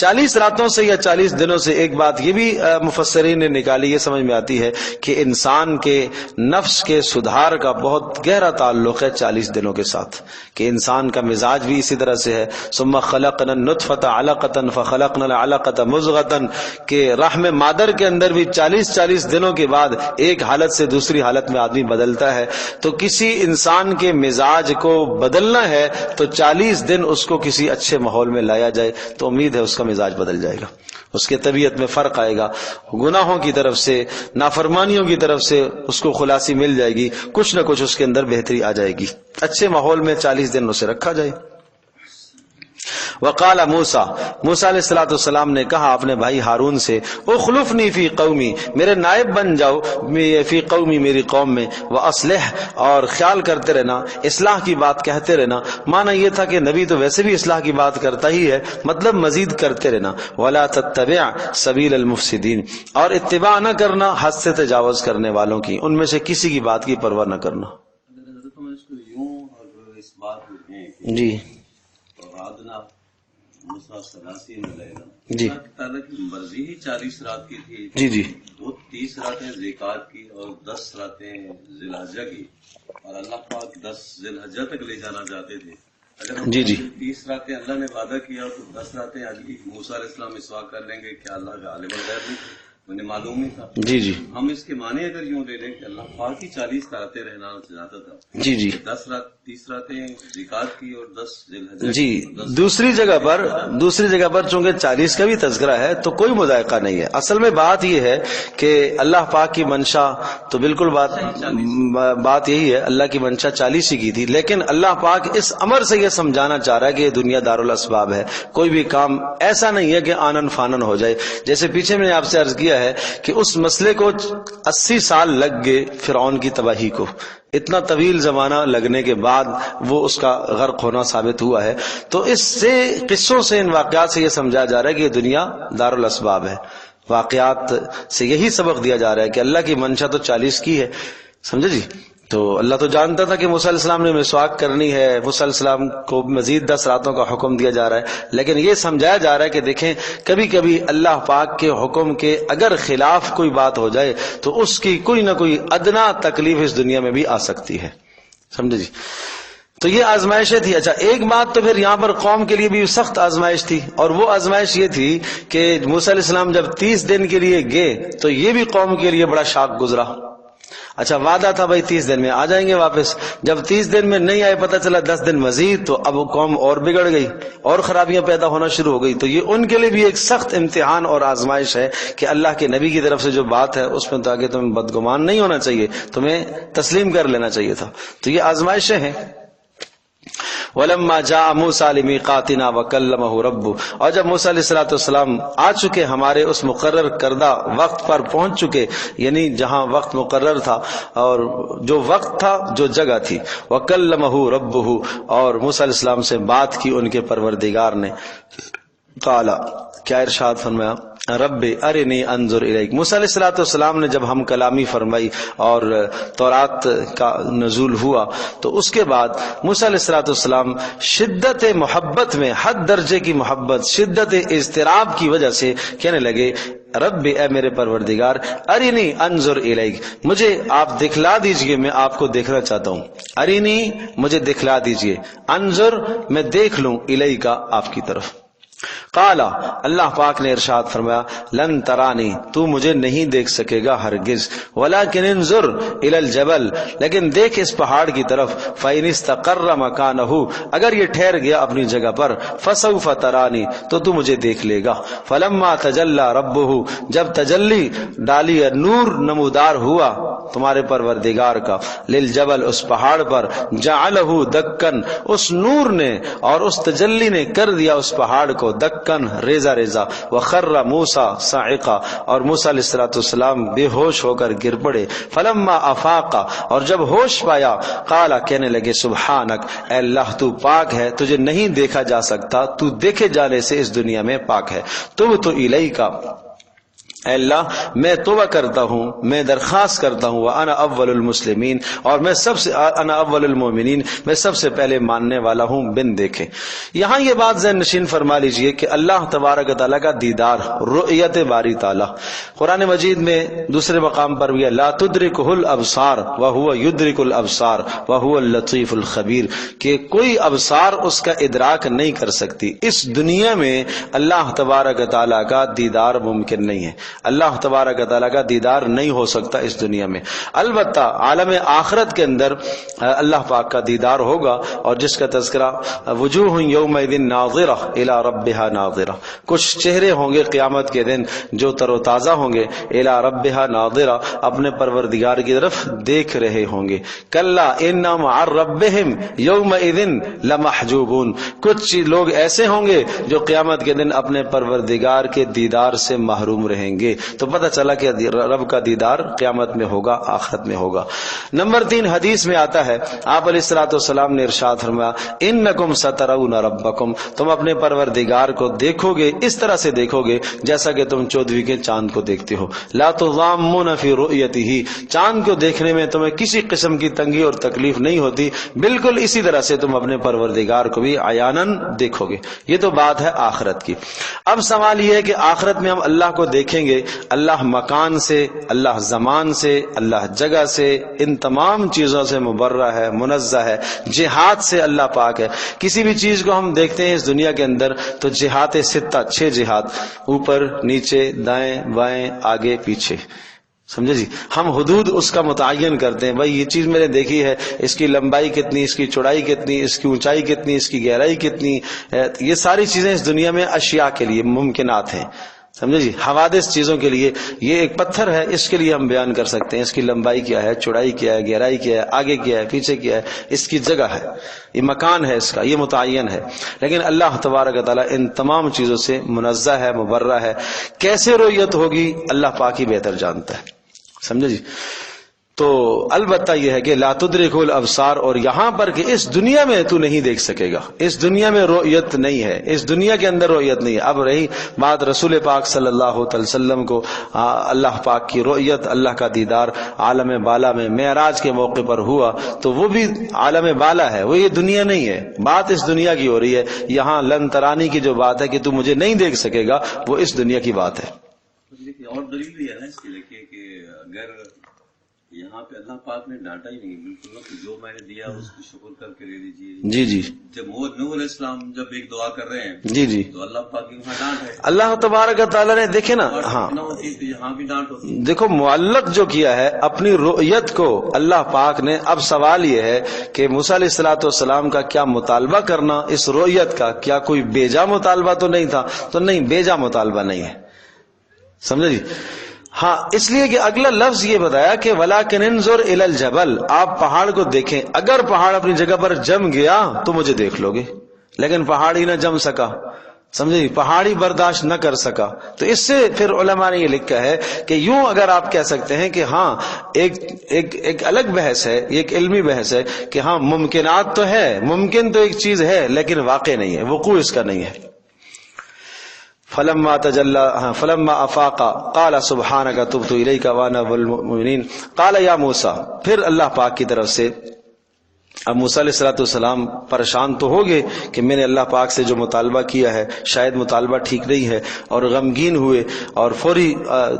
40 راتوں سے یا 40 دنوں سے ایک بات یہ بھی مفسرین نے نکالی، یہ سمجھ میں آتی ہے کہ انسان کے نفس کے سدھار کا بہت گہرا تعلق ہے 40 دنوں کے ساتھ، کہ انسان کا مزاج بھی اسی طرح سے ہے. ثم خلقنا النطفة علقة فخلقنا العلقة مضغة، کہ رحم مادر کے اندر بھی 40 دنوں کے بعد ایک حالت سے دوسری حالت میں آدمی بدلتا ہے. تو کسی انسان کے مزاج کو بدلنا ہے تو 40 دن اس کو کسی اچھے ماحول میں لایا جائے تو امید ہے اس کا مزاج بدل جائے گا، اس کے طبیعت میں فرق آئے گا، گناہوں کی طرف سے، نافرمانیوں کی طرف سے اس کو خلاصی مل جائے گی، کچھ نہ کچھ اس کے اندر بہتری آ جائے گی، اچھے ماحول میں 40 دن اسے رکھا جائے۔ وقال موسیٰ علیہ السلام نے کہا اپنے بھائی ہارون سے، اخلفنی فی قومی، میرے نائب بن جاؤ فی قومی، میری قوم میں، واصلح، اور خیال کرتے رہنا، اصلاح کی بات کہتے رہنا۔ معنی یہ تھا کہ نبی تو ویسے بھی اصلاح کی بات کرتا ہی ہے، مطلب مزید کرتے رہنا۔ ولا تتبع سبیل المفسدین، اور اتباع نہ کرنا حد سے تجاوز کرنے والوں کی، ان میں سے کسی کی بات کی پرواہ نہ کرنا۔ جی جی تعالیٰ کی مرضی ہی 40 رات کی تھی، جی جی 30 راتیں زکات کی اور 10 راتیں ذی الحجہ کی، اور اللہ پاک 10 ذی الحجہ تک لے جانا چاہتے تھے۔ اگر ہم جی جی 30 راتیں اللہ نے وعدہ کیا تو 10 راتیں موسیٰ علیہ السلام مسواک کر لیں گے، کیا اللہ کا عالم الغیب نہیں تھا؟ انہیں معلوم نہیں تھا۔ جی جی ہم اس کے معنی اگر یوں لے لیں کہ اللہ پاک کی 40 راتیں رہنا چاہتا تھا، جی جی 30 راتیں زکات کی اور 10 ذی الحجہ جی دوسری جگہ پر چونکہ 40 کا بھی تذکرہ ہے تو کوئی مذائقہ نہیں ہے۔ اصل میں بات یہ ہے کہ اللہ پاک کی منشا تو بالکل بات یہی ہے، اللہ کی منشا 40 ہی کی تھی، لیکن اللہ پاک اس امر سے یہ سمجھانا چاہ رہا ہے کہ یہ دنیا دارالاسباب ہے، کوئی بھی کام ایسا نہیں ہے کہ آنن فانن ہو جائے۔ جیسے پیچھے میں نے آپ سے عرض کیا ہے کہ اس مسئلے کو 80 سال لگ گئے فرعون کی تباہی کو، اتنا طویل زمانہ لگنے کے بعد وہ اس کا غرق ہونا ثابت ہوا ہے۔ تو اس سے قصوں سے، ان واقعات سے یہ سمجھا جا رہا ہے کہ یہ دنیا دارالاسباب ہے۔ واقعات سے یہی سبق دیا جا رہا ہے کہ اللہ کی منشا تو 40 کی ہے، سمجھے جی؟ تو اللہ تو جانتا تھا کہ موسیٰ علیہ السلام نے مسواک کرنی ہے، موسیٰ علیہ السلام کو مزید 10 راتوں کا حکم دیا جا رہا ہے، لیکن یہ سمجھایا جا رہا ہے کہ دیکھیں کبھی کبھی اللہ پاک کے حکم کے اگر خلاف کوئی بات ہو جائے تو اس کی کوئی نہ کوئی ادنا تکلیف اس دنیا میں بھی آ سکتی ہے، سمجھے جی؟ تو یہ آزمائشیں تھی۔ اچھا ایک بات تو پھر یہاں پر قوم کے لیے بھی سخت آزمائش تھی، اور وہ آزمائش یہ تھی کہ موسیٰ علیہ السلام جب 30 دن کے لیے گئے تو یہ بھی قوم کے لیے بڑا شاق گزرا۔ اچھا وعدہ تھا بھائی 30 دن میں آ جائیں گے واپس، جب 30 دن میں نہیں آئے، پتہ چلا 10 دن مزید، تو اب قوم اور بگڑ گئی اور خرابیاں پیدا ہونا شروع ہو گئی۔ تو یہ ان کے لیے بھی ایک سخت امتحان اور آزمائش ہے کہ اللہ کے نبی کی طرف سے جو بات ہے اس میں تو آگے تمہیں بدگمان نہیں ہونا چاہیے، تمہیں تسلیم کر لینا چاہیے تھا۔ تو یہ آزمائشیں ہیں۔ وَلَمَّا جَاءَ مُوسَىٰ لِمِيقَاتِنَا وَكَلَّمَهُ رَبُّهُ، اور جب موسیٰ علیہ السلام آ چکے ہمارے اس مقرر کردہ وقت پر پہنچ چکے، یعنی جہاں وقت مقرر تھا اور جو وقت تھا، جو جگہ تھی، وَكَلَّمَهُ رَبُّهُ، اور موسیٰ علیہ السلام سے بات کی ان کے پروردگار نے۔ قال، کیا ارشاد فرمایا؟ رب ارنی انظر الیک۔ موسیٰ علیہ السلام نے جب ہم کلامی فرمائی اور تورات کا نزول ہوا تو اس کے بعد موسیٰ علیہ السلام شدت محبت میں، حد درجے کی محبت، شدت اضطراب کی وجہ سے کہنے لگے رب اے میرے پروردگار، ارنی انظر الیک، مجھے آپ دکھلا دیجئے، میں آپ کو دیکھنا چاہتا ہوں۔ ارنی مجھے دکھلا دیجئے، انظر میں دیکھ لوں، الیک آپ کی طرف۔ قال، اللہ پاک نے ارشاد فرمایا، لن ترانی، تو مجھے نہیں دیکھ سکے گا ہرگز، ولکن انظر الی الجبل، لیکن دیکھ اس پہاڑ کی طرف، فإن استقر مکانہ، اگر یہ ٹھہر گیا اپنی جگہ پر، فسوف ترانی، تو مجھے دیکھ لے گا۔ فلما تجلی ربہ، جب تجلی ڈالی، نور نمودار ہوا تمہارے پروردگار کا، للجبل، اس پہاڑ پر، جعلہ دکن، اس نور نے اور اس تجلی نے کر دیا اس پہاڑ کو دکن، ریزہ ریزہ، وخر موسیٰ صاعقہ، اور موسیٰ علیہ السلام بے ہوش ہو کر گر پڑے۔ فلما افاق، اور جب ہوش پایا، قال، کہنے لگے سبحانک، اے اللہ تو پاک ہے، تجھے نہیں دیکھا جا سکتا، تو دیکھے جانے سے اس دنیا میں پاک ہے۔ تبت الیک، اے اللہ میں توبہ کرتا ہوں، میں درخواست کرتا ہوں، وانا اول المسلمین، اور میں سب سے، انا اول المؤمنین، میں سب سے پہلے ماننے والا ہوں بن دیکھے۔ یہاں یہ بات ذہن نشین فرما لیجئے کہ اللہ تبارک و تعالیٰ کا دیدار، رؤیت باری تعالیٰ، قرآن مجید میں دوسرے مقام پر بھی لا تدرکہ الابصار وہو یدرک الابصار وہو اللطیف الخبیر، کہ کوئی ابصار اس کا ادراک نہیں کر سکتی۔ اس دنیا میں اللہ تبارک و تعالیٰ کا دیدار ممکن نہیں ہے۔ اللہ تبارک و تعالیٰ کا دیدار نہیں ہو سکتا اس دنیا میں۔ البتہ عالم آخرت کے اندر اللہ پاک کا دیدار ہوگا، اور جس کا تذکرہ وجوہ یومئذ ناظرہ الی ربہا ناظرہ، کچھ چہرے ہوں گے قیامت کے دن جو تر و تازہ ہوں گے، الی ربہا ناظرہ، اپنے پروردگار کی طرف دیکھ رہے ہوں گے۔ کلا انہم عن ربہم یومئذ لمحجوبون، کچھ لوگ ایسے ہوں گے جو قیامت کے دن اپنے پروردگار کے دیدار سے محروم رہیں گے۔ تو پتہ چلا کہ رب کا دیدار قیامت میں ہوگا، آخرت میں ہوگا۔ نمبر 3 حدیث میں آتا ہے، آپ علیہ الصلوۃ والسلام نے ارشاد فرمایا، انکم سترون ربکم، تم اپنے پروردگار کو دیکھو گے اس طرح سے دیکھو گے جیسا کہ تم 14ویں کے چاند کو دیکھتے ہو۔ لا تضامون فی رؤیتہ، چاند کو دیکھنے میں تمہیں کسی قسم کی تنگی اور تکلیف نہیں ہوتی، بالکل اسی طرح سے تم اپنے پروردگار کو بھی عیاناً دیکھو گے۔ یہ تو بات ہے آخرت کی۔ اب سوال یہ ہے کہ آخرت میں ہم اللہ کو دیکھیں گے، اللہ مکان سے، اللہ زمان سے، اللہ جگہ سے، ان تمام چیزوں سے مبرہ ہے، منزہ ہے، جہات سے اللہ پاک ہے۔ کسی بھی چیز کو ہم دیکھتے ہیں اس دنیا کے اندر تو جہات 6 جہات، اوپر نیچے دائیں بائیں آگے پیچھے، سمجھے جی، ہم حدود اس کا متعین کرتے ہیں، بھائی یہ چیز میں نے دیکھی ہے، اس کی لمبائی کتنی، اس کی چوڑائی کتنی، اس کی اونچائی کتنی، اس کی گہرائی کتنی، یہ ساری چیزیں اس دنیا میں اشیاء کے لیے ممکنات ہیں، سمجھے جی، حوادث چیزوں کے لیے۔ یہ ایک پتھر ہے، اس کے لیے ہم بیان کر سکتے ہیں اس کی لمبائی کیا ہے، چوڑائی کیا ہے، گہرائی کیا ہے، آگے کیا ہے، پیچھے کیا ہے، اس کی جگہ ہے، یہ مکان ہے، اس کا یہ متعین ہے۔ لیکن اللہ تبارک و تعالیٰ ان تمام چیزوں سے منزہ ہے، مبرہ ہے۔ کیسے رؤیت ہوگی اللہ پاک ہی بہتر جانتا ہے، سمجھے جی۔ تو البتہ یہ ہے کہ لا تدرک الابصار، اور یہاں پر کہ اس دنیا میں تو نہیں دیکھ سکے گا، اس دنیا میں رؤیت نہیں ہے، اس دنیا کے اندر رؤیت نہیں ہے۔ اب رہی بات رسول پاک صلی اللہ علیہ وسلم کو اللہ پاک کی رؤیت، اللہ کا دیدار عالم بالا میں معراج کے موقع پر ہوا، تو وہ بھی عالم بالا ہے، وہ یہ دنیا نہیں ہے۔ بات اس دنیا کی ہو رہی ہے، یہاں لن ترانی کی جو بات ہے کہ تو مجھے نہیں دیکھ سکے گا، وہ اس دنیا کی بات ہے۔ اور دلیل بھی ہے نا اس کے لیے کہ اگر یہاں پہ اللہ پاک نے ڈانٹا ہی نہیں، بالکل جو میں نے دیا اس کی شکر کر کے لے لیجیے۔ جی جی، جب نوح علیہ السلام جب ایک دعا کر رہے ہیں جی جی، تو اللہ پاک کی وہاں ڈانٹ ہے، اللہ تبارک و تعالیٰ نے دیکھے نا، ہاں تو یہاں بھی ڈانٹ ہوتی ہے۔ دیکھو معلق جو کیا ہے اپنی رؤیت کو اللہ پاک نے، اب سوال یہ ہے کہ موسیٰ علیہ الصلوۃ والسلام کا کیا مطالبہ کرنا اس رؤیت کا، کیا کوئی بیجا مطالبہ تو نہیں تھا؟ تو نہیں، بیجا مطالبہ نہیں ہے، سمجھے جی۔ ہاں، اس لیے کہ اگلا لفظ یہ بتایا کہ وَلَٰكِنِ انظُرْ إِلَى الْجَبَلِ، آپ پہاڑ کو دیکھیں، اگر پہاڑ اپنی جگہ پر جم گیا تو مجھے دیکھ لو گے، لیکن پہاڑ ہی نہ جم سکا، سمجھے، پہاڑی برداشت نہ کر سکا۔ تو اس سے پھر علماء نے یہ لکھا ہے کہ یوں اگر آپ کہہ سکتے ہیں کہ ہاں ایک الگ بحث ہے، ایک علمی بحث ہے کہ ہاں ممکنات تو ہے، ممکن تو ایک چیز ہے لیکن واقع نہیں ہے، وقوع اس کا نہیں ہے۔ فلما افاق قال سبحانك تبت الیک وانا اول المؤمنین قال یا موسیٰ، پھر اللہ پاک کی طرف سے اب موسیٰ علیہ الصلوۃ والسلام پریشان تو ہو گئے کہ میں نے اللہ پاک سے جو مطالبہ کیا ہے شاید مطالبہ ٹھیک نہیں ہے، اور غمگین ہوئے اور فوری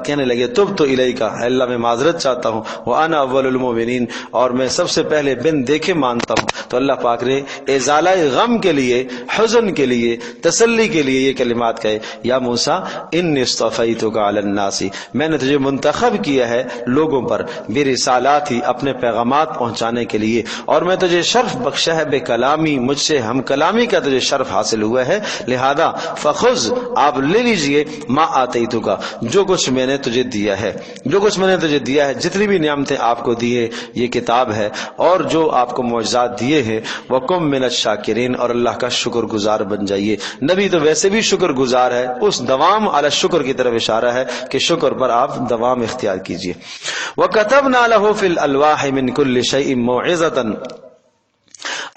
کہنے لگے تبت الیک، اللہ میں معذرت چاہتا ہوں، وانا اول المؤمنین، اور میں سب سے پہلے بن دیکھے مانتا ہوں۔ تو اللہ پاک نے ازالہ غم کے لیے، حزن کے لیے، تسلی کے لیے یہ کلمات کہے، یا موسیٰ انی اصطفیتک علی الناس، میں نے تجھے منتخب کیا ہے لوگوں پر، برسالاتی، اپنے پیغامات پہنچانے کے لیے، اور میں تجھے شرف بخشا ہے بے کلامی، مجھ سے ہم کلامی کا تجھے شرف حاصل ہوا ہے، لہذا فخذ، آپ لے لیجئے، ما آتیتک، جو کچھ میں نے تجھے دیا ہے، جو کچھ میں نے تجھے دیا ہے، جتنی بھی نعمتیں آپ کو دیے، یہ کتاب ہے اور جو آپ کو معجزات دیے ہیں، وکم من الشاکرین، اور اللہ کا شکر گزار بن جائیے۔ نبی تو ویسے بھی شکر گزار ہے، اس دوام علی الشکر کی طرف اشارہ ہے کہ شکر پر آپ دوام اختیار کیجئے۔ وَكَتَبْنَا لَهُ فِي الْأَلْوَاحِ مِنْ كُلِّ شَيْءٍ مَوْعِظَةً،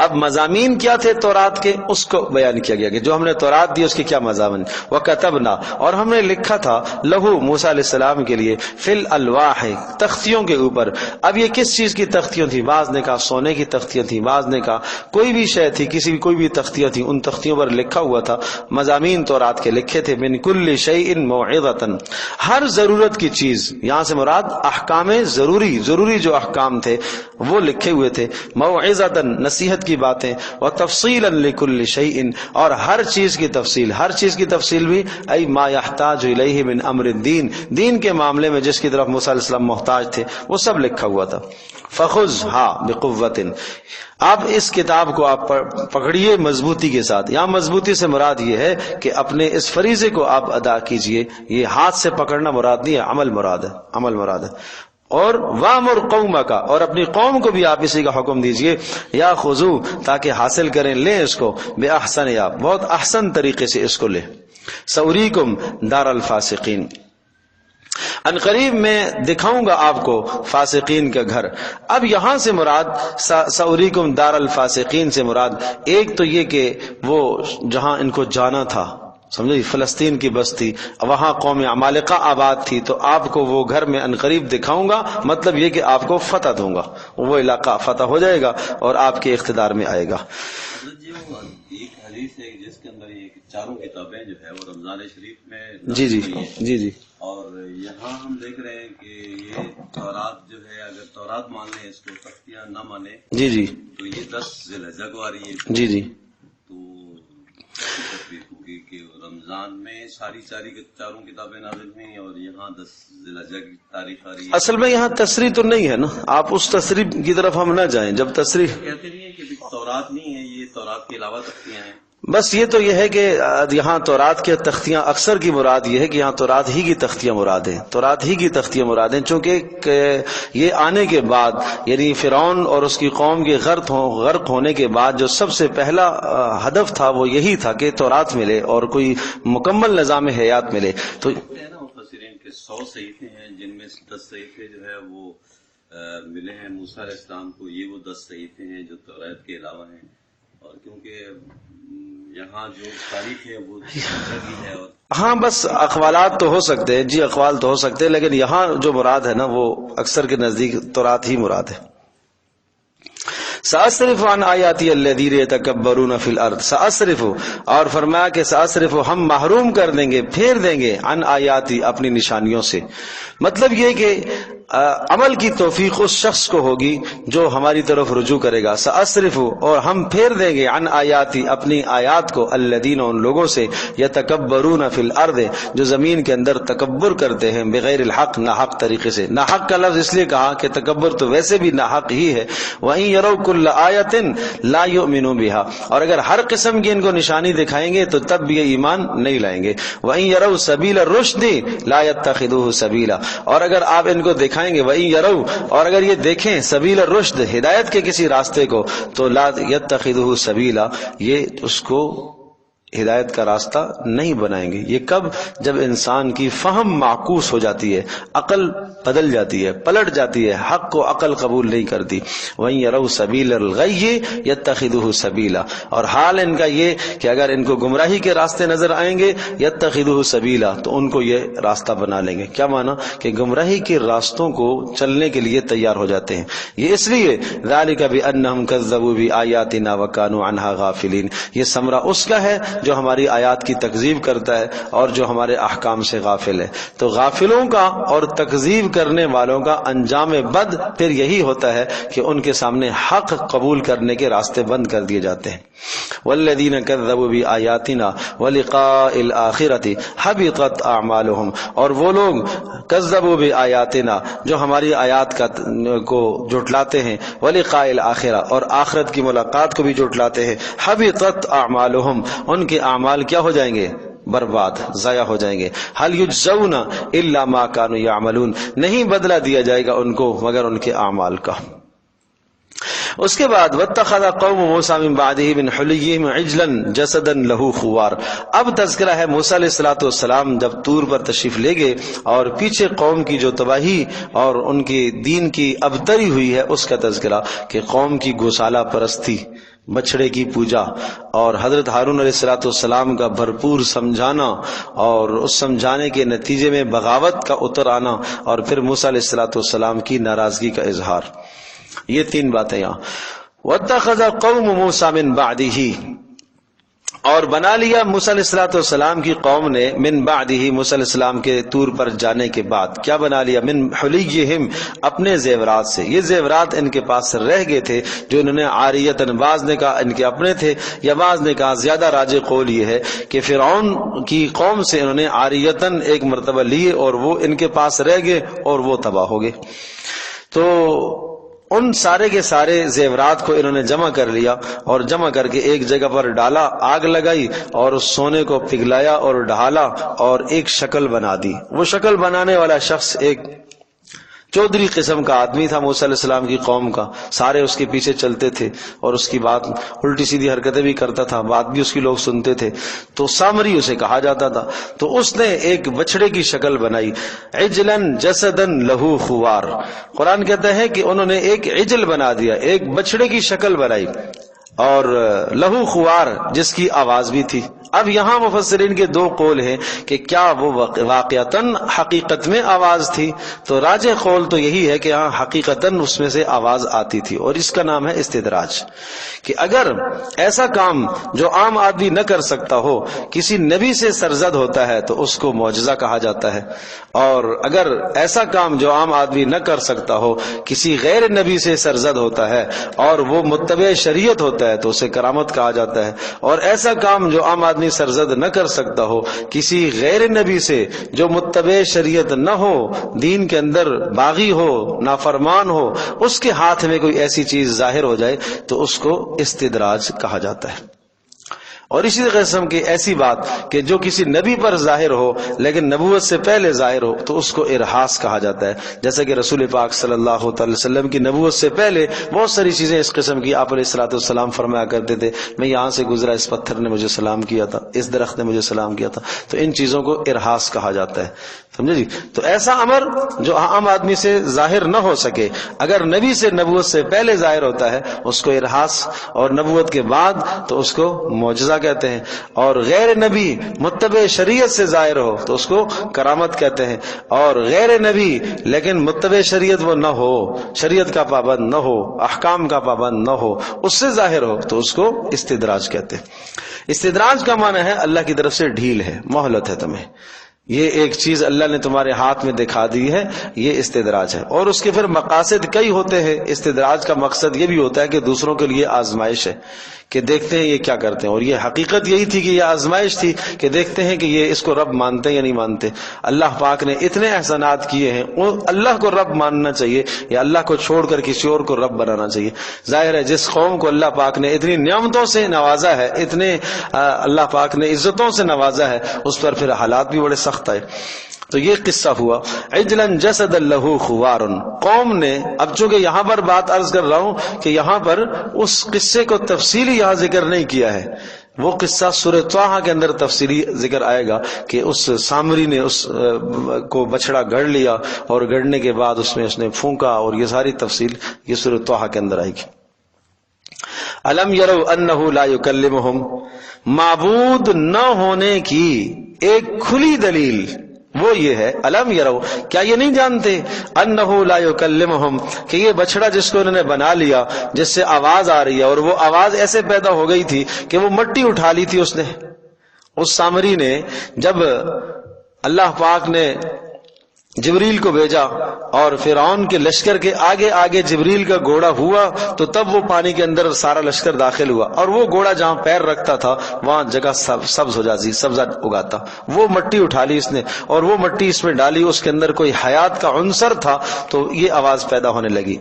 اب مضامین کیا تھے تورات کے، اس کو بیان کیا گیا کہ جو ہم نے تورات دی اس کے کیا مضامین۔ وَكَتَبْنَا، اور ہم نے لکھا تھا، لہو، موسیٰ علیہ السلام کے لیے، فی الالواح، تختیوں کے اوپر۔ اب یہ کس چیز کی تختیاں تھیں؟ بعض نے کہا سونے کی تختیاں تھیں، بعض نے کہا کوئی بھی شے تھی، کوئی بھی تختیاں تھیں، ان تختیوں پر لکھا ہوا تھا، مضامین تورات کے لکھے تھے۔ من کل شیء موعظۃ، ہر ضرورت کی چیز، یہاں سے مراد احکام ضروری جو احکام تھے وہ لکھے ہوئے تھے، موعظۃ، نصیحت کی باتیں، وتفصیلا لکل شیء، اور ہر چیز کی تفصیل، ہر چیز کی تفصیل بھی ای ما یحتاج الیہ من امر الدین، دین کے معاملے میں جس کی طرف موسیٰ علیہ السلام محتاج تھے وہ سب لکھا ہوا تھا۔ فخذھا بقوۃ، آپ اس کتاب کو آپ پکڑیے مضبوطی کے ساتھ۔ یہاں مضبوطی سے مراد یہ ہے کہ اپنے اس فریضے کو آپ ادا کیجئے، یہ ہاتھ سے پکڑنا مراد نہیں ہے، عمل مراد ہے، عمل مراد ہے۔ اور وامر قومک، اور اپنی قوم کو بھی آپ اسی کا حکم دیجئے، یا خذو، تاکہ حاصل کریں، لیں اس کو، بے احسن، یا بہت احسن طریقے سے اس کو لیں، سوریکم دار الفاسقین، ان قریب میں دکھاؤں گا آپ کو فاسقین کا گھر۔ اب یہاں سے مراد سوریکم دار الفاسقین سے مراد ایک تو یہ کہ وہ جہاں ان کو جانا تھا، سمجھے، فلسطین کی بستی، وہاں قوم عمالقہ آباد تھی، تو آپ کو وہ گھر میں انقریب دکھاؤں گا، مطلب یہ کہ آپ کو فتح دوں گا، وہ علاقہ فتح ہو جائے گا اور آپ کے اقتدار میں آئے گا۔ ایک حدیث ہے جس کے اندر یہ چاروں کتابیں جو ہے وہ رمضان شریف میں جی جی جی جی، اور یہاں ہم دیکھ رہے ہیں کہ یہ تورات جو ہے، اگر تورات مان لیں اس کو، تختیاں نہ مانے، جی جی تو یہ 10 ذی الحجہ کو آ رہی ہے۔ جی جی، تو تفریق ہوگی کہ رمضان میں ساری چاروں کتابیں نازل ہوئی اور یہاں 10 ذی الحجہ کی تاریخ آ رہی ہے۔ اصل میں یہاں تصریح تو نہیں ہے نا، آپ اس تصریح کی طرف ہم نہ جائیں، جب تصریح کہتے نہیں ہے کہ تورات نہیں ہے، یہ تورات کے علاوہ تختیاں ہیں۔ بس یہ تو یہ ہے کہ یہاں تورات کے تختیاں، اکثر کی مراد یہ ہے کہ یہاں تورات ہی کی تختیاں مراد ہیں، تورات ہی کی تختیاں مراد ہیں، چونکہ یہ آنے کے بعد، یعنی فرعون اور اس کی قوم کے غرق ہونے کے بعد جو سب سے پہلا ہدف تھا وہ یہی تھا کہ تورات ملے اور کوئی مکمل نظام حیات ملے۔ تو مفسرین کے 100 صحیفے ہیں، جن میں 10 صحیفے جو ہے وہ ملے ہیں موسیٰ علیہ السلام کو، یہ وہ 10 صحیفے ہیں جو تورات کے علاوہ ہیں۔ اور کیونکہ یہاں جو تاریخ ہے وہ ہے، اور ہاں بس اقوالات تو ہو سکتے ہیں، جی اقوال تو ہو سکتے ہیں، لیکن یہاں جو مراد ہے نا وہ اکثر کے نزدیک تورات ہی مراد ہے۔ سأصرف عن آیاتی الذین یتکبرون فی الارض، سأصرف، اور فرمایا کہ سأصرف، ہم محروم کر دیں گے، پھیر دیں گے، عن آیاتی، اپنی نشانیوں سے، مطلب یہ کہ عمل کی توفیق اس شخص کو ہوگی جو ہماری طرف رجوع کرے گا۔ سأصرف، اور ہم پھیر دیں گے، عن آیاتی، اپنی آیات کو، الذین، ان لوگوں سے، یتکبرون فی الارض، جو زمین کے اندر تکبر کرتے ہیں، بغیر الحق، ناحق طریقے سے۔ ناحق کا لفظ اس لیے کہا کہ تکبر تو ویسے بھی ناحق ہی ہے۔ وَإِن يَرَوْا كُلَّ آیَةٍ لَا يُؤْمِنُوا بِهَا، اور اگر ہر قسم کی ان کو نشانی دکھائیں گے تو تب بھی یہ ایمان نہیں لائیں گے۔ وَإِن يَرَوْا سَبِيلَ الرُّشْدِ لَا يَتَّخِذُوهُ سَبِيلًا، اور اگر آپ ان کو دکھائیں گے، وَإِن يَرَوْا، اور اگر یہ دیکھیں، سبیل الرشد، ہدایت کے کسی راستے کو، تو لا يتخذه سبیلا، یہ اس کو ہدایت کا راستہ نہیں بنائیں گے۔ یہ کب؟ جب انسان کی فہم معکوس ہو جاتی ہے، عقل بدل جاتی ہے، پلٹ جاتی ہے، حق کو عقل قبول نہیں کرتی۔ وَإِن يَرَوْا سَبِيلَ الْغَيِّ يَتَّخِذُهُ سَبِيلًا، اور حال ان کا یہ کہ اگر ان کو گمراہی کے راستے نظر آئیں گے، يَتَّخِذُهُ سَبِيلًا، تو ان کو یہ راستہ بنا لیں گے۔ کیا معنی؟ کہ گمراہی کے راستوں کو چلنے کے لیے تیار ہو جاتے ہیں۔ یہ اس لیے ذَلِكَ بِأَنَّهُمْ كَذَّبُوا بِآيَاتِنَا وَكَانُوا عَنْهَا غَافِلِينَ، یہ ثمرہ اس کا ہے جو ہماری آیات کی تکذیب کرتا ہے اور جو ہمارے احکام سے غافل ہے۔ تو غافلوں کا اور تکذیب کرنے والوں کا انجام بد پھر یہی ہوتا ہے کہ ان کے سامنے حق قبول کرنے کے راستے بند کر دیے جاتے ہیں۔ والذین کذبوا بآیاتنا ولقاء الآخرۃ حبطت اعمالهم، اور وہ لوگ کذبوا بآیاتنا، جو ہماری آیات کو جھٹلاتے ہیں، ولقاء الآخرہ، اور آخرت کی ملاقات کو بھی جھٹلاتے ہیں، حبطت اعمالهم، ان کے اعمال کیا ہو جائیں گے؟ برباد، ضائع ہو جائیں گے۔ هل یجزون الا ما كانوا يعملون، نہیں بدلہ دیا جائے گا ان کو مگر ان کے اعمال کا۔ اس کے بعد واتخذ قوم موسیٰ من بعدہ من حلیہم عجلا جسدا لہ خوار، اب تذکرہ ہے موسیٰ علیہ الصلوۃ والسلام جب طور پر تشریف لے گئے اور پیچھے قوم کی جو تباہی اور ان کے دین کی ابتری ہوئی ہے اس کا تذکرہ، کہ قوم کی گوسالہ پرستی، بچڑے کی پوجا، اور حضرت ہارون علیہ الصلوۃ والسلام کا بھرپور سمجھانا اور اس سمجھانے کے نتیجے میں بغاوت کا اتر آنا، اور پھر موسیٰ علیہ الصلوۃ والسلام کی ناراضگی کا اظہار۔ یہ تین باتیں یہاں۔ واتخذ قوم موسیٰ من بعدہ، اور بنا لیا موسیٰ علیہ السلام کی قوم نے من بعدہ، موسیٰ علیہ السلام کے طور پر جانے کے بعد کیا بنا لیا؟ من حلیہم، اپنے زیورات سے. یہ زیورات ان کے پاس رہ گئے تھے جو انہوں نے عاریتن، بعض نے کہا ان کے اپنے تھے، یا بعض نے کہا زیادہ راجح قول یہ ہے کہ فرعون کی قوم سے انہوں نے عاریتن ایک مرتبہ لیے اور وہ ان کے پاس رہ گئے اور وہ تباہ ہو گئے. تو ان سارے کے سارے زیورات کو انہوں نے جمع کر لیا اور جمع کر کے ایک جگہ پر ڈالا، آگ لگائی اور اس سونے کو پگھلایا اور ڈھالا اور ایک شکل بنا دی. وہ شکل بنانے والا شخص ایک چودھری قسم کا آدمی تھا موسیٰ علیہ السلام کی قوم کا. سارے اس کے پیچھے چلتے تھے اور اس کی بات الٹی سیدھی حرکتیں بھی کرتا تھا، بات بھی اس کی لوگ سنتے تھے. تو سامری اسے کہا جاتا تھا. تو اس نے ایک بچڑے کی شکل بنائی، عجلن جسدن لہو خوار. قرآن کہتا ہے کہ انہوں نے ایک عجل بنا دیا، ایک بچڑے کی شکل بنائی اور لہو خوار، جس کی آواز بھی تھی. اب یہاں مفسرین کے دو قول ہیں کہ کیا وہ واقعتاً حقیقت میں آواز تھی؟ تو راجح قول تو یہی ہے کہ ہاں حقیقتاً اس میں سے آواز آتی تھی، اور اس کا نام ہے استدراج. کہ اگر ایسا کام جو عام آدمی نہ کر سکتا ہو کسی نبی سے سرزد ہوتا ہے تو اس کو معجزہ کہا جاتا ہے، اور اگر ایسا کام جو عام آدمی نہ کر سکتا ہو کسی غیر نبی سے سرزد ہوتا ہے اور وہ متبع شریعت ہوتا ہے تو اسے کرامت کہا جاتا ہے. اور ایسا کام جو عام آدمی سرزد نہ کر سکتا ہو کسی غیر نبی سے جو متبع شریعت نہ ہو، دین کے اندر باغی ہو، نافرمان ہو، اس کے ہاتھ میں کوئی ایسی چیز ظاہر ہو جائے تو اس کو استدراج کہا جاتا ہے. اور اسی قسم کی ایسی بات کہ جو کسی نبی پر ظاہر ہو لیکن نبوت سے پہلے ظاہر ہو تو اس کو ارہاس کہا جاتا ہے. جیسا کہ رسول پاک صلی اللہ علیہ وسلم کی نبوت سے پہلے بہت ساری چیزیں اس قسم کی آپ علیہ السلام فرمایا کرتے تھے. میں یہاں سے گزرا، اس پتھر نے مجھے سلام کیا تھا، اس درخت نے مجھے سلام کیا تھا. تو ان چیزوں کو ارہاس کہا جاتا ہے. سمجھے جی؟ تو ایسا امر جو عام آدمی سے ظاہر نہ ہو سکے، اگر نبی سے نبوت سے پہلے ظاہر ہوتا ہے اس کو ارہاس، اور نبوت کے بعد تو اس کو معجزہ کہتے ہیں. اور غیر نبی متبع شریعت سے ظاہر ہو تو اس کو کرامت کہتے ہیں. اور غیر نبی لیکن متبع شریعت وہ نہ ہو، شریعت کا پابند نہ ہو، احکام کا پابند نہ ہو، اس سے ظاہر ہو تو اس کو استدراج کہتے ہیں. استدراج کا معنی ہے اللہ کی طرف سے ڈھیل ہے، مہلت ہے تمہیں، یہ ایک چیز اللہ نے تمہارے ہاتھ میں دکھا دی ہے، یہ استدراج ہے. اور اس کے پھر مقاصد کئی ہوتے ہیں. استدراج کا مقصد یہ بھی ہوتا ہے کہ دوسروں کے لیے آزمائش ہے کہ دیکھتے ہیں یہ کیا کرتے ہیں. اور یہ حقیقت یہی تھی کہ یہ آزمائش تھی کہ دیکھتے ہیں کہ یہ اس کو رب مانتے ہیں یا نہیں مانتے. اللہ پاک نے اتنے احسانات کیے ہیں، اللہ کو رب ماننا چاہیے یا اللہ کو چھوڑ کر کسی اور کو رب بنانا چاہیے؟ ظاہر ہے جس قوم کو اللہ پاک نے اتنی نعمتوں سے نوازا ہے، اتنے اللہ پاک نے عزتوں سے نوازا ہے، اس پر پھر حالات بھی بڑے سخت آئے. تو یہ قصہ ہوا عجلن جسد لہو خوار. قوم نے، اب چونکہ یہاں پر بات عرض کر رہا ہوں کہ یہاں پر اس قصے کو تفصیلی یہاں ذکر نہیں کیا ہے، وہ قصہ سورہ طٰہٰ کے اندر تفصیلی ذکر آئے گا کہ اس سامری نے اس کو بچڑا گڑ لیا اور گڑنے کے بعد اس میں اس نے پھونکا، اور یہ ساری تفصیل یہ سورہ طٰہٰ کے اندر آئے گی. الم یروا انہ لا یکلمہم، معبود نہ ہونے کی ایک کھلی دلیل وہ یہ ہے، الم یروا، کیا یہ نہیں جانتے، انہ لا یکلمہم، کہ یہ بچڑا جس کو انہوں نے بنا لیا، جس سے آواز آ رہی ہے، اور وہ آواز ایسے پیدا ہو گئی تھی کہ وہ مٹی اٹھا لی تھی اس نے، اس سامری نے. جب اللہ پاک نے جبریل کو بھیجا اور فرعون کے لشکر کے آگے آگے جبریل کا گھوڑا ہوا تو تب وہ پانی کے اندر سارا لشکر داخل ہوا، اور وہ گھوڑا جہاں پیر رکھتا تھا وہاں جگہ سبز ہو جاتی، سبزہ اگاتا. وہ مٹی اٹھا لی اس نے اور وہ مٹی اس میں ڈالی، اس کے اندر کوئی حیات کا عنصر تھا تو یہ آواز پیدا ہونے لگی.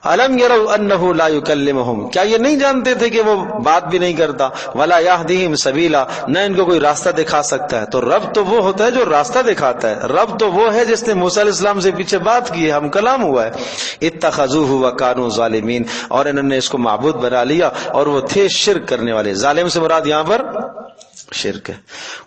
الم یروا انہ لا یکلمہم، کیا یہ نہیں جانتے تھے کہ وہ بات بھی نہیں کرتا، ولا یہدیہم سبیلا، نہ ان کو کوئی راستہ دکھا سکتا ہے. تو رب تو وہ ہوتا ہے جو راستہ دکھاتا ہے، رب تو وہ ہے جس نے موسیٰ علیہ السلام سے پیچھے بات کی ہے، ہم کلام ہوا ہے. اتخذوہ وکانوا ظالمین، اور انہوں نے اس کو معبود بنا لیا اور وہ تھے شرک کرنے والے. ظالم سے مراد یہاں پر شرک ہے.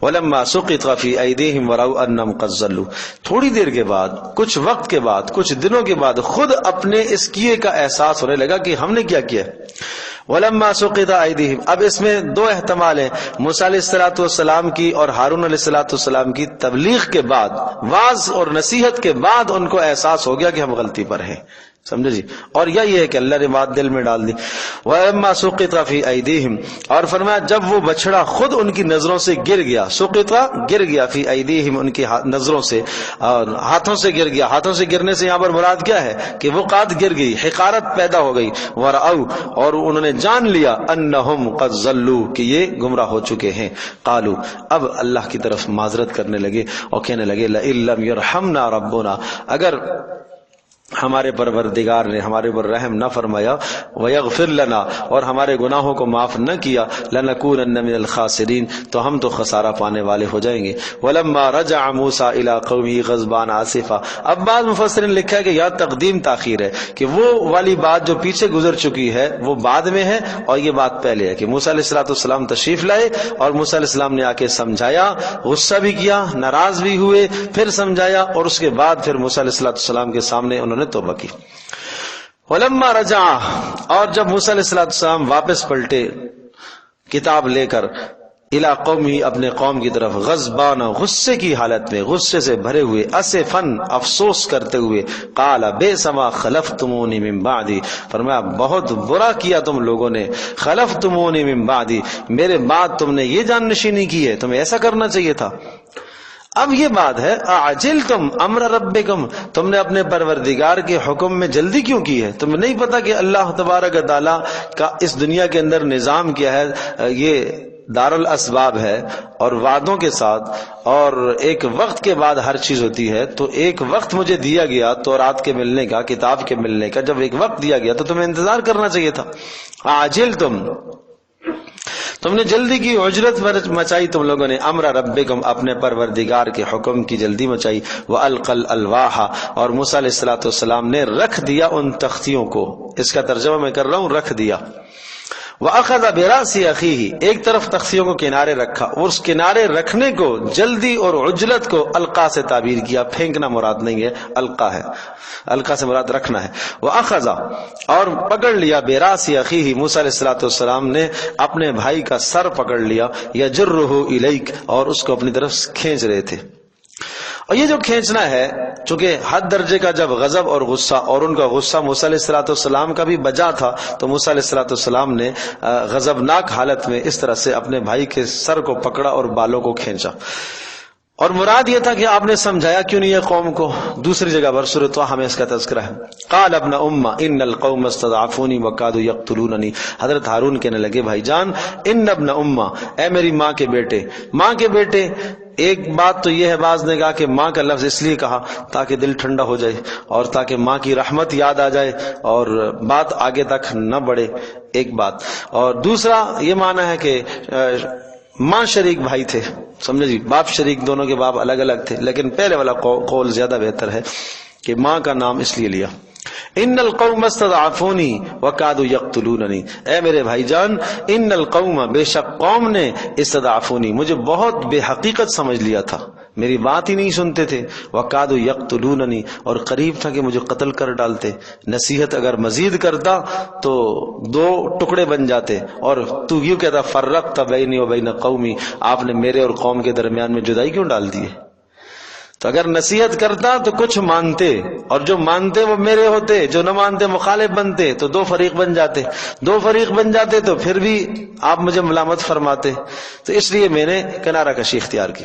ولما سقط فی ایدیہم ورأوا انہم قد ضلوا، تھوڑی دیر کے بعد، کچھ وقت کے بعد، کچھ دنوں کے بعد خود اپنے اس کیے کا احساس ہونے لگا کہ ہم نے کیا کیا. ولما سقط ایدیہم، اب اس میں دو احتمال ہیں، موسیٰ علیہ السلام کی اور ہارون علیہ السلام کی تبلیغ کے بعد، واعظ اور نصیحت کے بعد ان کو احساس ہو گیا کہ ہم غلطی پر ہیں. سمجھے جی. اور یہ ہے کہ اللہ نے بات دل میں ڈال دی. وَأَمَّا سُقِطَ فِي أَيْدِيهِمْ، اور فرمایا جب وہ بچڑا خود ان کی نظروں سے گر گیا، سقطا گر گیا، فی ایدیہم ان کی نظروں سے، ہاتھوں سے گر گیا. ہاتھوں سے گرنے سے یہاں پر مراد کیا ہے کہ وقات گر گئی، حقارت پیدا ہو گئی. وَرَأَوْا، اور انہوں نے جان لیا، أَنَّهُمْ قَدْ ضَلُّوا، کہ یہ گمراہ ہو چکے ہیں. قالوا، اب اللہ کی طرف معذرت کرنے لگے اور کہنے لگے لَإِن لَّمْ يَرْحَمْنَا رَبُّنَا، اگر ہمارے پروردگار نے ہمارے پر رحم نہ فرمایا، وَيَغْفِرْ لَنَا، اور ہمارے گناہوں کو معاف نہ کیا، لَنَكُونَنَّ مِنَ الْخَاسِرِينَ، تو ہم تو خسارہ پانے والے ہو جائیں گے. وَلَمَّا رَجَعَ مُوسَىٰ إِلَىٰ قَوْمِهِ غَضْبَانَ آسِفًا، اب بعض مفسرین لکھا ہے کہ یہاں تقدیم تاخیر ہے، کہ وہ والی بات جو پیچھے گزر چکی ہے وہ بعد میں ہے اور یہ بات پہلے ہے، کہ موسیٰ علیہ السلام تشریف لائے اور موسیٰ علیہ السلام نے آ کے سمجھایا، غصہ بھی کیا، ناراض بھی ہوئے، پھر سمجھایا، اور اس کے بعد پھر موسیٰ علیہ السلام کے سامنے انہوں نے توبہ کی. وَلَمَّا رَجَعَ، اور جب موسیٰ علیہ السلام واپس پلٹے کتاب لے کر، اِلیٰ قَوْمِهِ، اپنے قوم کی طرف، غضبان، غصے کی حالت میں، غصے سے بھرے ہوئے، اسفاً، افسوس کرتے ہوئے، قَالَ بِئْسَ مَا خَلَفْتُمُونِی مِن بَعْدِی، فرمایا بہت برا کیا تم لوگوں نے، خَلَفْتُمُونِی مِن بَعْدِی، میرے بعد تم نے یہ جانشینی کی ہے، تمہیں ایسا کرنا چاہیے تھا. اب یہ بات ہے، اعجلتم امر ربکم، تم نے اپنے پروردگار کے حکم میں جلدی کیوں کی ہے؟ تمہیں نہیں پتا کہ اللہ تبارک و تعالی کا اس دنیا کے اندر نظام کیا ہے؟ یہ دار الاسباب ہے، اور وعدوں کے ساتھ، اور ایک وقت کے بعد ہر چیز ہوتی ہے. تو ایک وقت مجھے دیا گیا تورات کے ملنے کا، کتاب کے ملنے کا، جب ایک وقت دیا گیا تو تمہیں انتظار کرنا چاہیے تھا. اعجلتم، تم نے جلدی کی، عجرت مچائی تم لوگوں نے، امر ربکم، اپنے پروردگار کے حکم کی جلدی مچائی. وَأَلْقَى الْأَلْوَاحَ، اور موسیٰ علیہ السلام نے رکھ دیا ان تختیوں کو. اس کا ترجمہ میں کر رہا ہوں، رکھ دیا. وَأَخَذَ بِرَأْسِ أَخِيهِ، ایک طرف تختیوں کو کنارے رکھا، اور اس کنارے رکھنے کو، جلدی اور عجلت کو القا سے تعبیر کیا. پھینکنا مراد نہیں ہے، القا ہے، القا سے مراد رکھنا ہے. وَأَخَذَ، اور پکڑ لیا، بِرَأْسِ أَخِيهِ، موسیٰ علیہ السلام نے اپنے بھائی کا سر پکڑ لیا، يَجُرُّهُ إِلَيْكَ، اور اس کو اپنی طرف کھینچ رہے تھے. اور یہ جو کھینچنا ہے، چونکہ حد درجے کا جب غضب اور غصہ، اور ان کا غصہ موسیٰ علیہ السلام کا بھی بجا تھا، تو موسیٰ علیہ السلام نے غضبناک حالت میں اس طرح سے اپنے بھائی کے سر کو پکڑا اور بالوں کو کھینچا. اور مراد یہ تھا کہ آپ نے سمجھایا کیوں نہیں ہے قوم کو. دوسری جگہ پر سورۃ طٰہٰ میں اس کا تذکرہ ہے. قال ابن ام ان القوم استضعفونی وکادوا یقتلوننی، حضرت ہارون کہنے لگے بھائی جان، ان ابن ام، اے میری ماں کے بیٹے، ماں کے بیٹے. ایک بات تو یہ ہے، بعض نے کہا کہ ماں کا لفظ اس لیے کہا تاکہ دل ٹھنڈا ہو جائے اور تاکہ ماں کی رحمت یاد آ جائے اور بات آگے تک نہ بڑھے، ایک بات. اور دوسرا یہ معنی ہے کہ ماں شریک بھائی تھے، سمجھے جی، باپ شریک، دونوں کے باپ الگ الگ تھے، لیکن پہلے والا قول زیادہ بہتر ہے کہ ماں کا نام اس لیے لیا. ان القوم استضعفونی وکادوا یقتلوننی، اے میرے بھائی جان، ان القوم، بے شک قوم نے، استضعفونی، مجھے بہت بے حقیقت سمجھ لیا تھا، میری بات ہی نہیں سنتے تھے. وکادوا یقتلوننی، اور قریب تھا کہ مجھے قتل کر ڈالتے. نصیحت اگر مزید کرتا تو دو ٹکڑے بن جاتے، اور تو یوں کہتا فرقت بینی و بین قومی، آپ نے میرے اور قوم کے درمیان میں جدائی کیوں ڈال دی ہے؟ تو اگر نصیحت کرتا تو کچھ مانتے، اور جو مانتے وہ میرے ہوتے، جو نہ مانتے مخالف بنتے، تو دو فریق بن جاتے. دو فریق بن جاتے تو پھر بھی آپ مجھے ملامت فرماتے. تو اس لیے میں نے کنارہ کشی اختیار کی،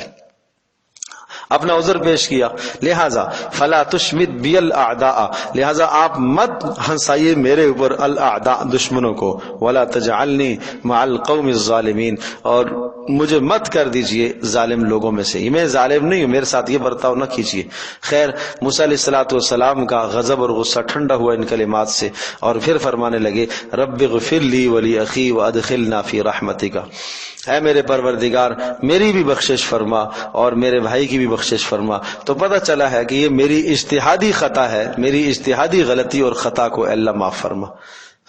اپنا عذر پیش کیا. لہذا فلا تشمت بی الاعداء، لہذا آپ مت ہنسائیے میرے اوپر الاعداء، دشمنوں کو. ولا تجعلنی مع القوم الظالمین، اور مجھے مت کر دیجئے ظالم لوگوں میں سے، میں ظالم نہیں ہوں، میرے ساتھ یہ برتاؤ نہ کیجیے. خیر، موسیٰ علیہ السلام کا غضب اور غصہ ٹھنڈا ہوا ان کلمات سے، اور پھر فرمانے لگے رب اغفر لی ولی اخی وادخلنا فی رحمتک، اے میرے پروردگار میری بھی بخشش فرما اور میرے بھائی کی بھی بخشش فرما. تو پتہ چلا ہے کہ یہ میری اجتہادی خطا ہے، میری اجتہادی غلطی اور خطا کو اے اللہ معاف فرما.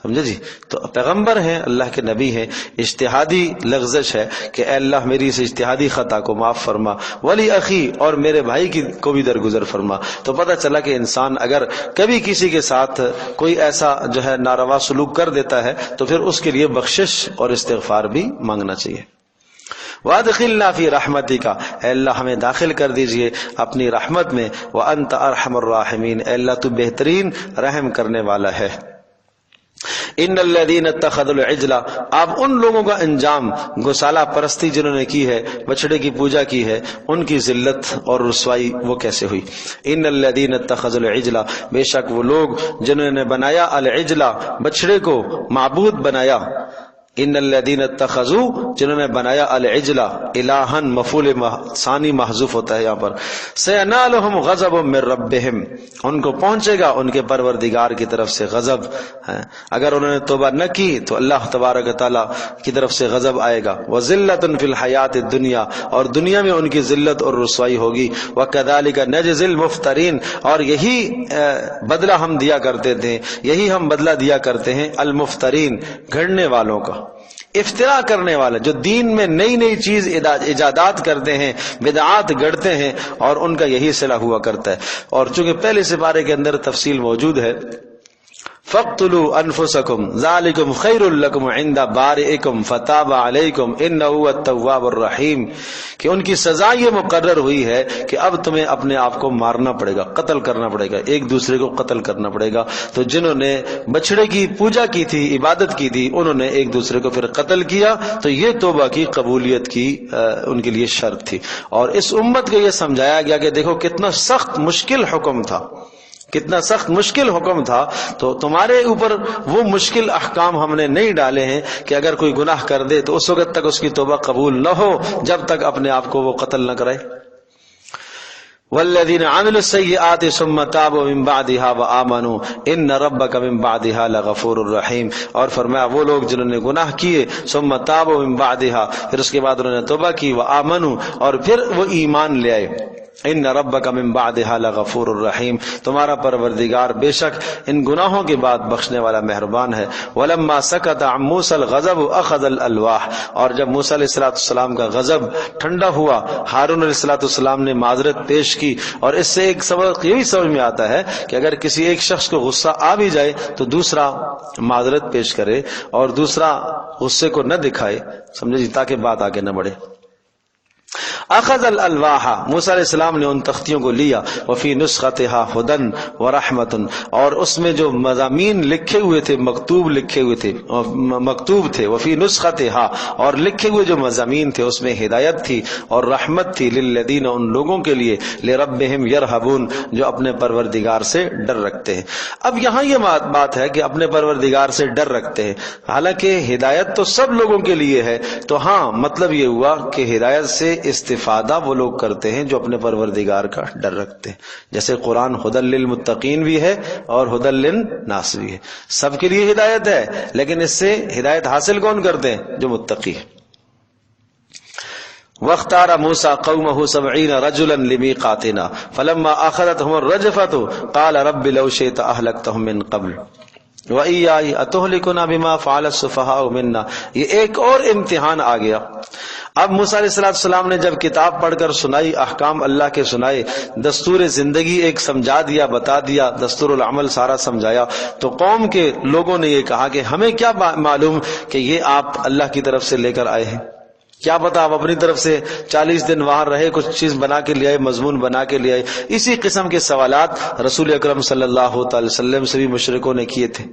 سمجھے جی؟ تو پیغمبر ہیں، اللہ کے نبی ہیں، اجتہادی لغزش ہے کہ اے اللہ میری اس اجتہادی خطا کو معاف فرما، ولی اخی، اور میرے بھائی کی کو بھی درگزر فرما. تو پتہ چلا کہ انسان اگر کبھی کسی کے ساتھ کوئی ایسا جو ہے ناروا سلوک کر دیتا ہے تو پھر اس کے لیے بخشش اور استغفار بھی مانگنا چاہیے. وادخلنا فی رحمتک، اے اللہ ہمیں داخل کر دیجئے اپنی رحمت میں، وانت ارحم الراحمین، اے اللہ تو بہترین رحم کرنے والا ہے۔ ان الذین اتخذوا العجل، آپ ان لوگوں کا انجام گوسالہ پرستی جنہوں نے کی ہے، بچڑے کی پوجا کی ہے، ان کی ذلت اور رسوائی وہ کیسے ہوئی۔ ان الذین اتخذوا العجل، بے شک وہ لوگ جنہوں نے بنایا العجل، بچڑے کو معبود بنایا۔ ان الذین اتخذوا، جنہوں نے بنایا العجل الہا، مفعول ثانی محذوف ہوتا ہے یہاں پر۔ سینالہم غضب من ربہم، ان کو پہنچے گا ان کے پروردگار کی طرف سے غضب ہے، اگر انہوں نے توبہ نہ کی تو اللہ تبارک تعالی کی طرف سے غضب آئے گا۔ وذلۃ فی الحیات الدنیا، اور دنیا میں ان کی ذلت اور رسوائی ہوگی۔ وکذالک نجزی المفترین، اور یہی بدلہ ہم دیا کرتے تھے، یہی ہم بدلہ دیا کرتے ہیں المفترین، گھڑنے والوں کا، افترا کرنے والے، جو دین میں نئی نئی چیز ایجادات کرتے ہیں، بدعات گڑتے ہیں، اور ان کا یہی صلہ ہوا کرتا ہے۔ اور چونکہ پہلے سپارے کے اندر تفصیل موجود ہے، فَاقْتُلُوا أَنفُسَكُمْ ذَلِكُمْ خَيْرٌ لَكُمْ عِنْدَ بَارِئِكُمْ فَتَابَ عَلَيْكُمْ إِنَّهُ هُوَ التَّوَّابُ الرَّحِيمُ، کہ ان کی سزا یہ مقرر ہوئی ہے کہ اب تمہیں اپنے آپ کو مارنا پڑے گا، قتل کرنا پڑے گا، ایک دوسرے کو قتل کرنا پڑے گا۔ تو جنہوں نے بچڑے کی پوجا کی تھی، عبادت کی تھی، انہوں نے ایک دوسرے کو پھر قتل کیا، تو یہ توبہ کی قبولیت کی ان کے لیے شرط تھی۔ اور اس امت کو یہ سمجھایا گیا کہ دیکھو کتنا سخت مشکل حکم تھا، کتنا سخت مشکل حکم تھا، تو تمہارے اوپر وہ مشکل احکام ہم نے نہیں ڈالے ہیں کہ اگر کوئی گناہ کر دے تو اس وقت تک اس کی توبہ قبول نہ ہو جب تک اپنے آپ کو وہ قتل نہ کرے۔ والذین عملوا السیئات ثم تابوا من بعدها وآمنوا ان ربک من بعدها لغفور الرحیم، اور فرمایا وہ لوگ جنہوں نے گناہ کیے، ثم تابوا من بعدها، پھر اس کے بعد انہوں نے توبہ کی، وآمنوا، اور پھر وہ ایمان لے آئے، ان ربک من بعدها لغفور الرحیم، تمہارا پروردگار بے شک ان گناہوں کے بعد بخشنے والا مہربان ہے۔ ولما سکت عن موسی الغضب اخذ الالواح، اور جب موسی علیہ السلام کا غضب ٹھنڈا ہوا، ہارون علیہ السلام نے معذرت پیش کی۔ اور اس سے ایک سبق یہ بھی سمجھ میں آتا ہے کہ اگر کسی ایک شخص کو غصہ آ بھی جائے تو دوسرا معذرت پیش کرے اور دوسرا غصے کو نہ دکھائے، سمجھے جی، تاکہ بات آگے نہ بڑھے۔ اخذ الالواح، موسیٰ علیہ السلام نے ان تختیوں کو لیا، وفی نسختها ہدن ورحمۃ، اور اس میں جو مضامین لکھے ہوئے تھے، مکتوب لکھے ہوئے تھے، مکتوب تھے، وفی نسختها، اور لکھے ہوئے جو مضامین تھے اس میں ہدایت تھی اور رحمت تھی، للذین، ان لوگوں کے لیے، لربہم یرہبون، جو اپنے پروردگار سے ڈر رکھتے ہیں۔ اب یہاں یہ بات ہے کہ اپنے پروردگار سے ڈر رکھتے ہیں، حالانکہ ہدایت تو سب لوگوں کے لیے ہے، تو ہاں مطلب یہ ہوا کہ ہدایت سے استفادہ وہ لوگ کرتے ہیں جو اپنے پروردگار کا ڈر رکھتے ہیں۔ جیسے قرآن ھدی للمتقین بھی ہے اور ھدی للناس بھی ہے، سب کے لیے ہدایت ہے، لیکن اس سے ہدایت حاصل کون کرتے ہیں؟ جو متقی ہے۔ واختار موسیٰ قومہ 70 رجلا لمیقاتنا فلما اخذتهم الرجفة قال رب لو شئت اهلكتهم من قبل وَإِيَّاهِ أَتُهْلِكُنَا بِمَا فَعَلَ السُّفَهَاءُ مِنَّا، یہ ایک اور امتحان آ گیا۔ اب موسیٰ علیہ السلام نے جب کتاب پڑھ کر سنائی، احکام اللہ کے سنائے، دستور زندگی ایک سمجھا دیا، بتا دیا، دستور العمل سارا سمجھایا، تو قوم کے لوگوں نے یہ کہا کہ ہمیں کیا معلوم کہ یہ آپ اللہ کی طرف سے لے کر آئے ہیں، کیا پتا آپ اپنی طرف سے 40 دن وہاں رہے، کچھ چیز بنا کے لے آئے، مضمون بنا کے لے آئے۔ اسی قسم کے سوالات رسول اکرم صلی اللہ تعالی وسلم سے بھی مشرکوں نے کیے تھے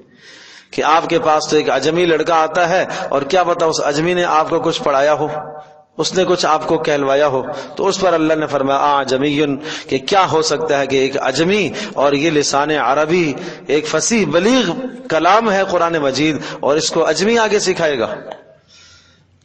کہ آپ کے پاس تو ایک اجمی لڑکا آتا ہے اور کیا پتا اس اجمی نے آپ کو کچھ پڑھایا ہو، اس نے کچھ آپ کو کہلوایا ہو۔ تو اس پر اللہ نے فرمایا اعجمی، کہ کیا ہو سکتا ہے کہ ایک اجمی، اور یہ لسان عربی ایک فصیح بلیغ کلام ہے قرآن مجید، اور اس کو اجمی آگے سکھائے گا،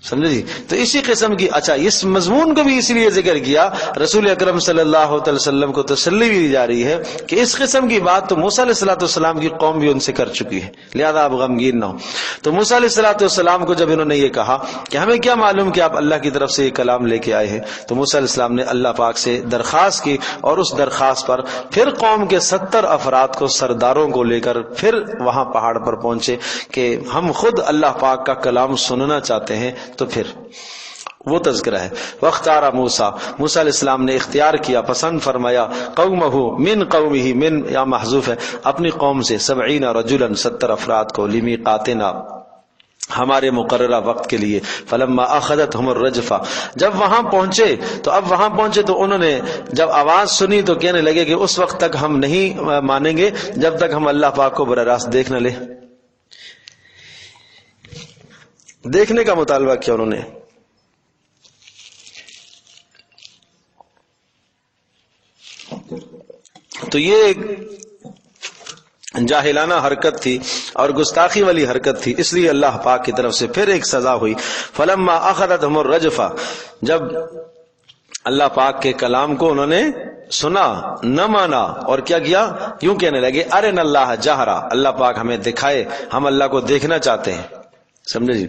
سمجھے جی۔ تو اسی قسم کی، اچھا اس مضمون کو بھی اسی لیے ذکر کیا، رسول اکرم صلی اللہ علیہ وسلم کو تسلی بھی دی جا رہی ہے کہ اس قسم کی بات تو موسیٰ علیہ السلام کی قوم بھی ان سے کر چکی ہے، لہذا آپ غمگین نہ ہو۔ تو موسیٰ علیہ السلام کو جب انہوں نے یہ کہا کہ ہمیں کیا معلوم کہ آپ اللہ کی طرف سے یہ کلام لے کے آئے ہیں، تو موسیٰ علیہ السلام نے اللہ پاک سے درخواست کی، اور اس درخواست پر پھر قوم کے 70 افراد کو، سرداروں کو لے کر پھر وہاں پہاڑ پر پہنچے کہ ہم خود اللہ پاک کا کلام سننا چاہتے ہیں۔ تو پھر وہ تذکرہ ہے، واختار موسیٰ، موسیٰ علیہ السلام نے اختیار کیا، پسند فرمایا، قومہ، من قومہ، من یا محذوف ہے، اپنی قوم سے، 70 رجلا، 70 افراد کو، لمیقاتنا، ہمارے مقررہ وقت کے لیے. فلما اخذتهم الرجفہ، جب وہاں پہنچے تو انہوں نے جب آواز سنی تو کہنے لگے کہ اس وقت تک ہم نہیں مانیں گے جب تک ہم اللہ پاک کو براہ راست دیکھ نہ لیں. دیکھنے کا مطالبہ کیا انہوں نے. تو یہ ایک جاہلانہ حرکت تھی اور گستاخی والی حرکت تھی، اس لیے اللہ پاک کی طرف سے پھر ایک سزا ہوئی. فلما اخذتهم الرجفہ، جب اللہ پاک کے کلام کو انہوں نے سنا نہ مانا اور کیا کیا، یوں کہنے لگے ارنا اللہ جہرا، اللہ پاک ہمیں دکھائے، ہم اللہ کو دیکھنا چاہتے ہیں. سمجھے جی.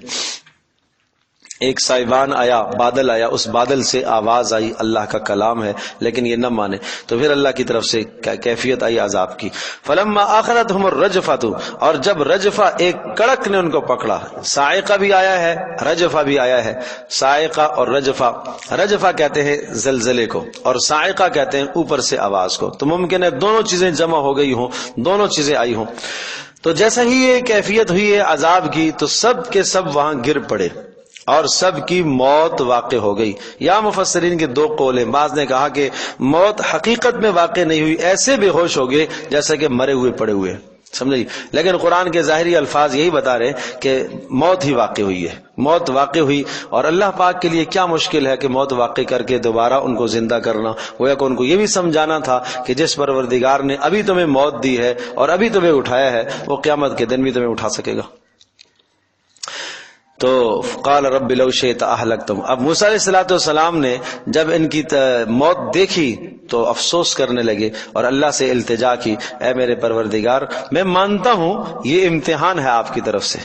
ایک سائبان آیا، بادل آیا، اس بادل سے آواز آئی، اللہ کا کلام ہے، لیکن یہ نہ مانے تو پھر اللہ کی طرف سے کیفیت آئی عذاب کی. فلما اخذتهم الرجفۃ، اور جب رجفہ ایک کڑک نے ان کو پکڑا. صاعقہ بھی آیا ہے، رجفہ بھی آیا ہے. صاعقہ اور رجفہ کہتے ہیں زلزلے کو اور صاعقہ کہتے ہیں اوپر سے آواز کو. تو ممکن ہے دونوں چیزیں جمع ہو گئی ہوں، دونوں چیزیں آئی ہوں. تو جیسا ہی یہ کیفیت ہوئی ہے عذاب کی تو سب کے سب وہاں گر پڑے اور سب کی موت واقع ہو گئی. یا مفسرین کے دو قول ہیں. بعض نے کہا کہ موت حقیقت میں واقع نہیں ہوئی، ایسے بے ہوش ہو گئے جیسا کہ مرے ہوئے پڑے ہوئے. سمجھے. لیکن قرآن کے ظاہری الفاظ یہی بتا رہے ہیں کہ موت ہی واقع ہوئی ہے، موت واقع ہوئی. اور اللہ پاک کے لیے کیا مشکل ہے کہ موت واقع کر کے دوبارہ ان کو زندہ کرنا. گویا کہ ان کو یہ بھی سمجھانا تھا کہ جس پروردگار نے ابھی تمہیں موت دی ہے اور ابھی تمہیں اٹھایا ہے وہ قیامت کے دن بھی تمہیں اٹھا سکے گا. تو قال رب لو شئت اہلکتم. اب موسیٰ علیہ السلام نے جب ان کی موت دیکھی تو افسوس کرنے لگے اور اللہ سے التجا کی، اے میرے پروردگار میں مانتا ہوں یہ امتحان ہے آپ کی طرف سے،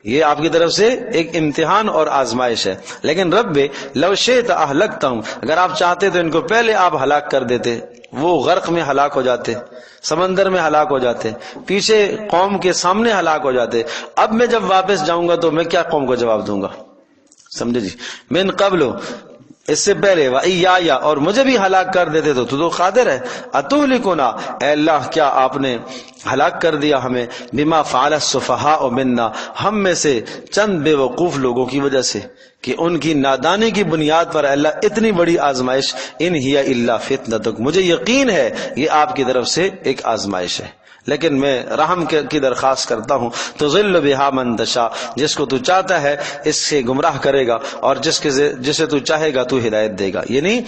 یہ آپ کی طرف سے ایک امتحان اور آزمائش ہے، لیکن رب لو شئت اہلکتم، اگر آپ چاہتے تو ان کو پہلے آپ ہلاک کر دیتے، وہ غرق میں ہلاک ہو جاتے، سمندر میں ہلاک ہو جاتے، پیچھے قوم کے سامنے ہلاک ہو جاتے. اب میں جب واپس جاؤں گا تو میں کیا قوم کو جواب دوں گا. سمجھے جی. من قبل، اس سے پہلے، وَإِيَّایَ، اور مجھے بھی ہلاک کر دیتے تو قادر ہے. اَتُهْلِكُنَا، اے اللہ کیا آپ نے ہلاک کر دیا ہمیں، بِمَا فَعَلَ السُّفَهَاءُ مِنَّا، ہم میں سے چند بے وقوف لوگوں کی وجہ سے، کہ ان کی نادانی کی بنیاد پر اللہ اتنی بڑی آزمائش. ان ہی الا فتنتک، مجھے یقین ہے یہ آپ کی طرف سے ایک آزمائش ہے، لیکن میں رحم کی درخواست کرتا ہوں. تو ذل بہا من تشاء، جس کو تو چاہتا ہے اس سے گمراہ کرے گا اور جسے تو چاہے گا تو ہدایت دے گا. یعنی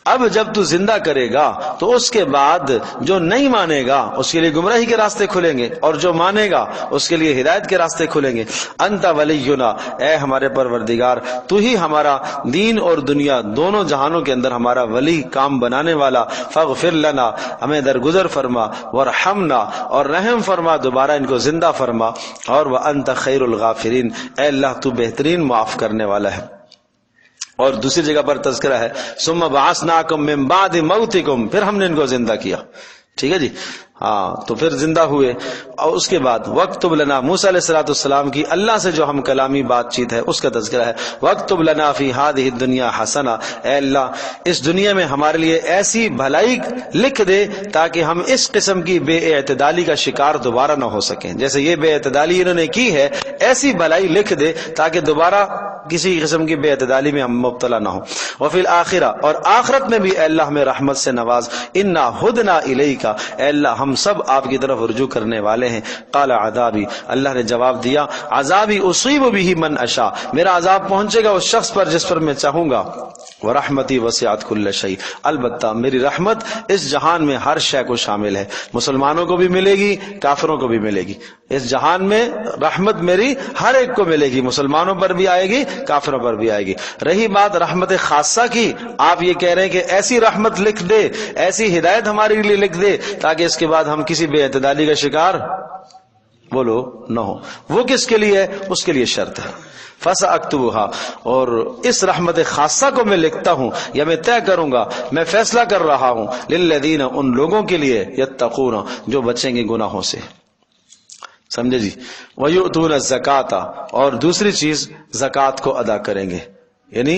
اب جب تو زندہ کرے گا تو اس کے بعد جو نہیں مانے گا اس کے لیے گمراہی کے راستے کھلیں گے اور جو مانے گا اس کے لیے ہدایت کے راستے کھلیں گے. انت ولینا، اے ہمارے پروردگار تو ہی ہمارا دین اور دنیا دونوں جہانوں کے اندر ہمارا ولی، کام بنانے والا. فاغفر لنا، ہمیں درگزر فرما، ورحمنا، اور رحم فرما، دوبارہ ان کو زندہ فرما. اور وانت خیر الغافرین، اے اللہ تو بہترین معاف کرنے والا ہے. اور دوسری جگہ پر تذکرہ ہے ثم بعثناکم من بعد موتکم، پھر ہم نے ان کو زندہ کیا. ٹھیک ہے جی. ہاں تو پھر زندہ ہوئے. اور اس کے بعد وَاكْتُبْ لَنَا، موسیٰ علیہ السلام کی اللہ سے جو ہم کلامی بات چیت ہے اس کا تذکرہ ہے. وَاكْتُبْ لَنَا فِي هَذِهِ الدُّنْيَا حَسَنَةً، اے اللہ اس دنیا میں ہمارے لیے ایسی بھلائی لکھ دے تاکہ ہم اس قسم کی بے اعتدالی کا شکار دوبارہ نہ ہو سکیں. جیسے یہ بے اعتدالی انہوں نے کی ہے، ایسی بھلائی لکھ دے تاکہ دوبارہ کسی قسم کی بے اعتدالی میں ہم مبتلا نہ ہوں. وفی الآخرہ، اور آخرت میں بھی اے اللہ ہمیں رحمت سے نواز. انا ہدنا الیک، اے اللہ ہم سب آپ کی طرف رجوع کرنے والے ہیں. قال عذابی، اللہ نے جواب دیا عذابی اصیب به من اشاء، میرا عذاب پہنچے گا اس شخص پر جس پر میں چاہوں گا. ورحمتی وسعت کل شیء، البتہ میری رحمت اس جہان میں ہر شے کو شامل ہے. مسلمانوں کو بھی ملے گی، کافروں کو بھی ملے گی. اس جہان میں رحمت میری ہر ایک کو ملے گی، مسلمانوں پر بھی آئے گی، کافروں پر بھی آئے گی. رہی بات رحمت خاصہ کی، آپ یہ کہہ رہے ہیں کہ ایسی رحمت لکھ دے، ایسی ہدایت ہمارے لیے لکھ دے تاکہ اس کے بعد ہم کسی بے اعتدالی کا شکار بولو نہ ہو. وہ کس کے لیے ہے؟ اس کے لیے شرط ہے. فَسَأَكْتُبُهَا، اور اس رحمت خاصہ کو میں لکھتا ہوں یا میں طے کروں گا، میں فیصلہ کر رہا ہوں. لِلَّذِينَ، ان لوگوں کے لیے، يَتَّقُونَ، جو بچیں گے گناہوں سے. سمجھے جی. وَيُؤْتُونَ الزَّكَاةَ، اور دوسری چیز زکوٰۃ کو ادا کریں گے. یعنی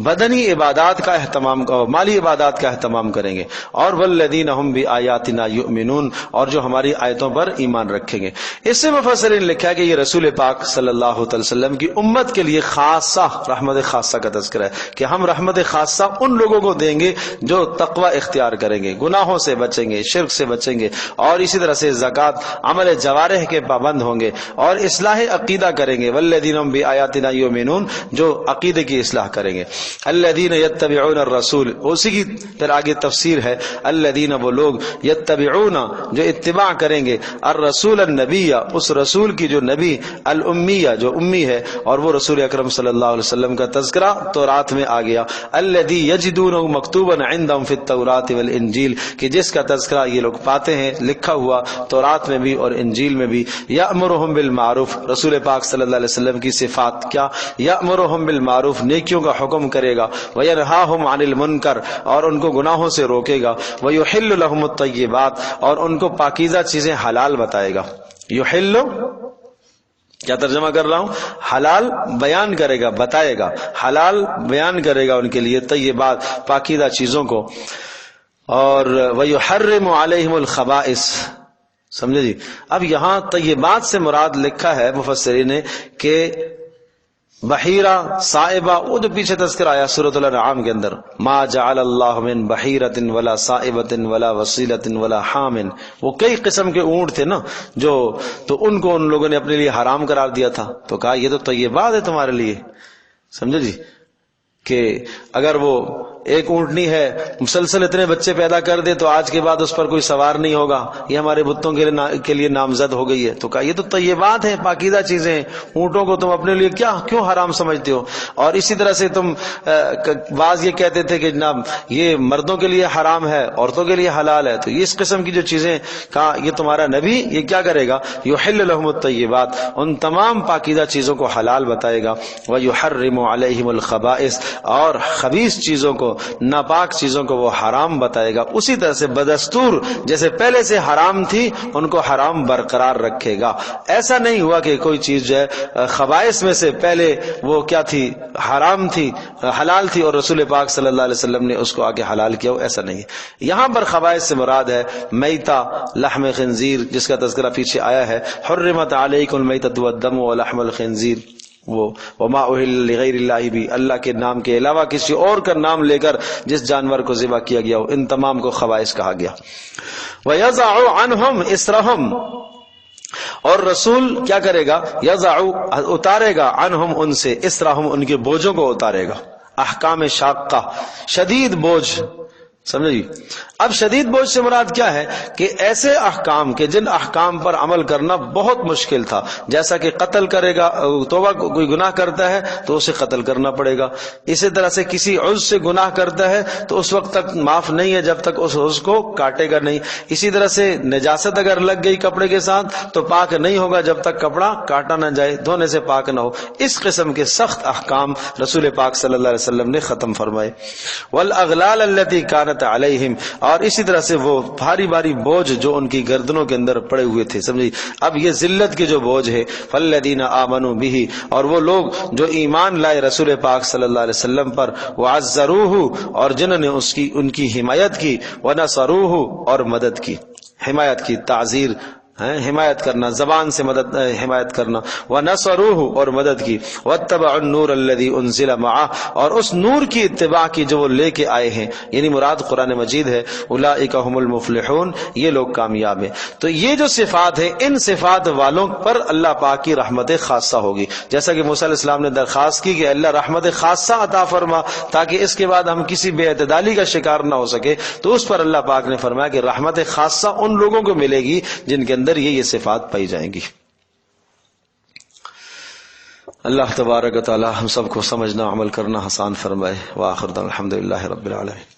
بدنی عبادات کا اہتمام، مالی عبادات کا اہتمام کریں گے، اور والذین ہم بآیاتنا یؤمنون، اور جو ہماری آیتوں پر ایمان رکھیں گے۔ اس سے مفسرین نے لکھا ہے کہ یہ رسول پاک صلی اللہ علیہ وسلم کی امت کے لیے خاصہ رحمت خاصہ کا تذکرہ ہے کہ ہم رحمت خاصہ ان لوگوں کو دیں گے جو تقوی اختیار کریں گے، گناہوں سے بچیں گے، شرک سے بچیں گے، اور اسی طرح سے زکوٰۃ، عمل جوارح کے پابند ہوں گے، اور اصلاح عقیدہ کریں گے، والذین ہم بآیاتنا یؤمنون، جو عقیدے کی اصلاح کریں گے۔ الذین یتبعون الرسول، اسی کی پھر آگے تفسیر ہے، الذین وہ لوگ، یتبعون جو اتباع کریں گے، الرسول النبی اس رسول کی جو نبی، الامیہ جو امی ہے، اور وہ رسول اکرم صلی اللہ علیہ وسلم کا تذکرہ تورات میں آ گیا، الذی یجدونہ مکتوبا عندہم فی التوراۃ والانجیل، کہ جس کا تذکرہ یہ لوگ پاتے ہیں لکھا ہوا تورات میں بھی اور انجیل میں بھی، یأمرہم بالمعروف، رسول پاک صلی اللہ علیہ وسلم کی صفات کیا، یأمرہم بالمعروف نیکیوں کا حکم کرے گا، وینہاہم عن المنکر اور ان کو گناہوں سے روکے گا، ویحل لہم الطیبات اور ان کو پاکیزہ چیزیں حلال بتائے گا۔ یحل کیا ترجمہ کر رہا ہوں، حلال بیان کرے گا، بتائے گا، حلال بیان کرے گا ان کے لیے طیبات پاکیزہ چیزوں کو، اور ویحرم علیہم الخبائث، سمجھے جی۔ اب یہاں طیبات سے مراد لکھا ہے مفسرین نے کہ بحیرہ، صاحبہ، وہ جو پیچھے تذکر آیا سورۃ الانعام کے اندر، ما جعل اللہ من بحیرۃ ولا صائبۃ ولا وصیلۃ ولا حام، وہ کئی قسم کے اونٹ تھے نا جو، تو ان کو ان لوگوں نے اپنے لیے حرام قرار دیا تھا، تو کہا یہ تو طیبات ہے تمہارے لیے، سمجھے جی، کہ اگر وہ ایک اونٹنی ہے مسلسل اتنے بچے پیدا کر دے تو آج کے بعد اس پر کوئی سوار نہیں ہوگا، یہ ہمارے بتوں کے لیے نامزد ہو گئی ہے، تو کہا یہ تو طیبات ہیں، پاکیزہ چیزیں ہیں، اونٹوں کو تم اپنے لیے کیوں حرام سمجھتے ہو؟ اور اسی طرح سے تم بعض یہ کہتے تھے کہ جناب یہ مردوں کے لیے حرام ہے، عورتوں کے لیے حلال ہے، تو یہ اس قسم کی جو چیزیں، کہا یہ تمہارا نبی یہ کیا کرے گا، یحل لہم الطیبات، ان تمام پاکیزہ چیزوں کو حلال بتائے گا، ویحرم علیہم الخبائث اور خبیث چیزوں کو، ناپاک چیزوں کو وہ حرام بتائے گا، اسی طرح سے بدستور جیسے پہلے سے حرام تھی ان کو حرام برقرار رکھے گا۔ ایسا نہیں ہوا کہ کوئی چیز جو ہے خبائث میں سے پہلے وہ کیا تھی، حرام تھی، حلال تھی، اور رسول پاک صلی اللہ علیہ وسلم نے اس کو آگے حلال کیا ہو، ایسا نہیں ہے۔ یہاں پر خبائث سے مراد ہے میتہ، لحم خنزیر، جس کا تذکرہ پیچھے آیا ہے، حرمت علیکم المیتۃ والدم ولحم الخنزیر، وہ وما اہل لغیر اللہ بھی، اللہ کے نام کے علاوہ کسی اور کا نام لے کر جس جانور کو ذبح کیا گیا ہو، ان تمام کو خبائث کہا گیا۔ وَيَضَعُ عَنْهُمْ إِصْرَهُمْ اور رسول کیا کرے گا، یضع اتارے گا، عنہم ان سے، اسرہم ان کے بوجھوں کو اتارے گا، احکام شاقہ شدید بوجھ، سمجھے جی۔ اب شدید بوجھ سے مراد کیا ہے کہ ایسے احکام کے جن احکام پر عمل کرنا بہت مشکل تھا، جیسا کہ قتل کرے گا، توبہ کوئی گناہ کرتا ہے تو اسے قتل کرنا پڑے گا، اسی طرح سے کسی عضو سے گناہ کرتا ہے تو اس وقت تک معاف نہیں ہے جب تک اس عضو کو کاٹے گا نہیں، اسی طرح سے نجاست اگر لگ گئی کپڑے کے ساتھ تو پاک نہیں ہوگا جب تک کپڑا کاٹا نہ جائے، دھونے سے پاک نہ ہو۔ اس قسم کے سخت احکام رسول پاک صلی اللہ علیہ وسلم نے ختم فرمائے۔ والاغلال التي كانت علیہم اور اسی طرح سے وہ بھاری بھاری بوجھ جو ان کی گردنوں کے اندر پڑے ہوئے تھے، سمجھے۔ اب یہ ذلت کے جو بوجھ ہے، فالذین آمنوا بہ اور وہ لوگ جو ایمان لائے رسول پاک صلی اللہ علیہ وسلم پر، وعزروہ اور جنہوں نے ان کی حمایت کی، ونصروہ اور مدد کی، حمایت کی، تعزیر حمایت کرنا، زبان سے مدد حمایت کرنا، وَنَصَرُوهُ اور مدد کی، وَاتَّبَعُوا النُّورَ الَّذِي أُنزِلَ مَعَهُ اور اس نور کی اتباع کی جو وہ لے کے آئے ہیں، یعنی مراد قرآن مجید ہے، أُولَئِكَ هُمُ الْمُفْلِحُونَ یہ لوگ کامیاب ہیں۔ تو یہ جو صفات ہیں، ان صفات والوں پر اللہ پاک کی رحمت خاصہ ہوگی، جیسا کہ موسی علیہ السلام نے درخواست کی کہ اللہ رحمت خاصہ عطا فرما تاکہ اس کے بعد ہم کسی بے اعتدالی کا شکار نہ ہو سکے، تو اس پر اللہ پاک نے فرمایا کہ رحمت خاصہ ان لوگوں کو ملے گی جن کے اندر یہ صفات پائی جائیں گی۔ اللہ تبارک و تعالی ہم سب کو سمجھنا، عمل کرنا آسان فرمائے۔ وآخر دعوانا الحمدللہ رب العالمین۔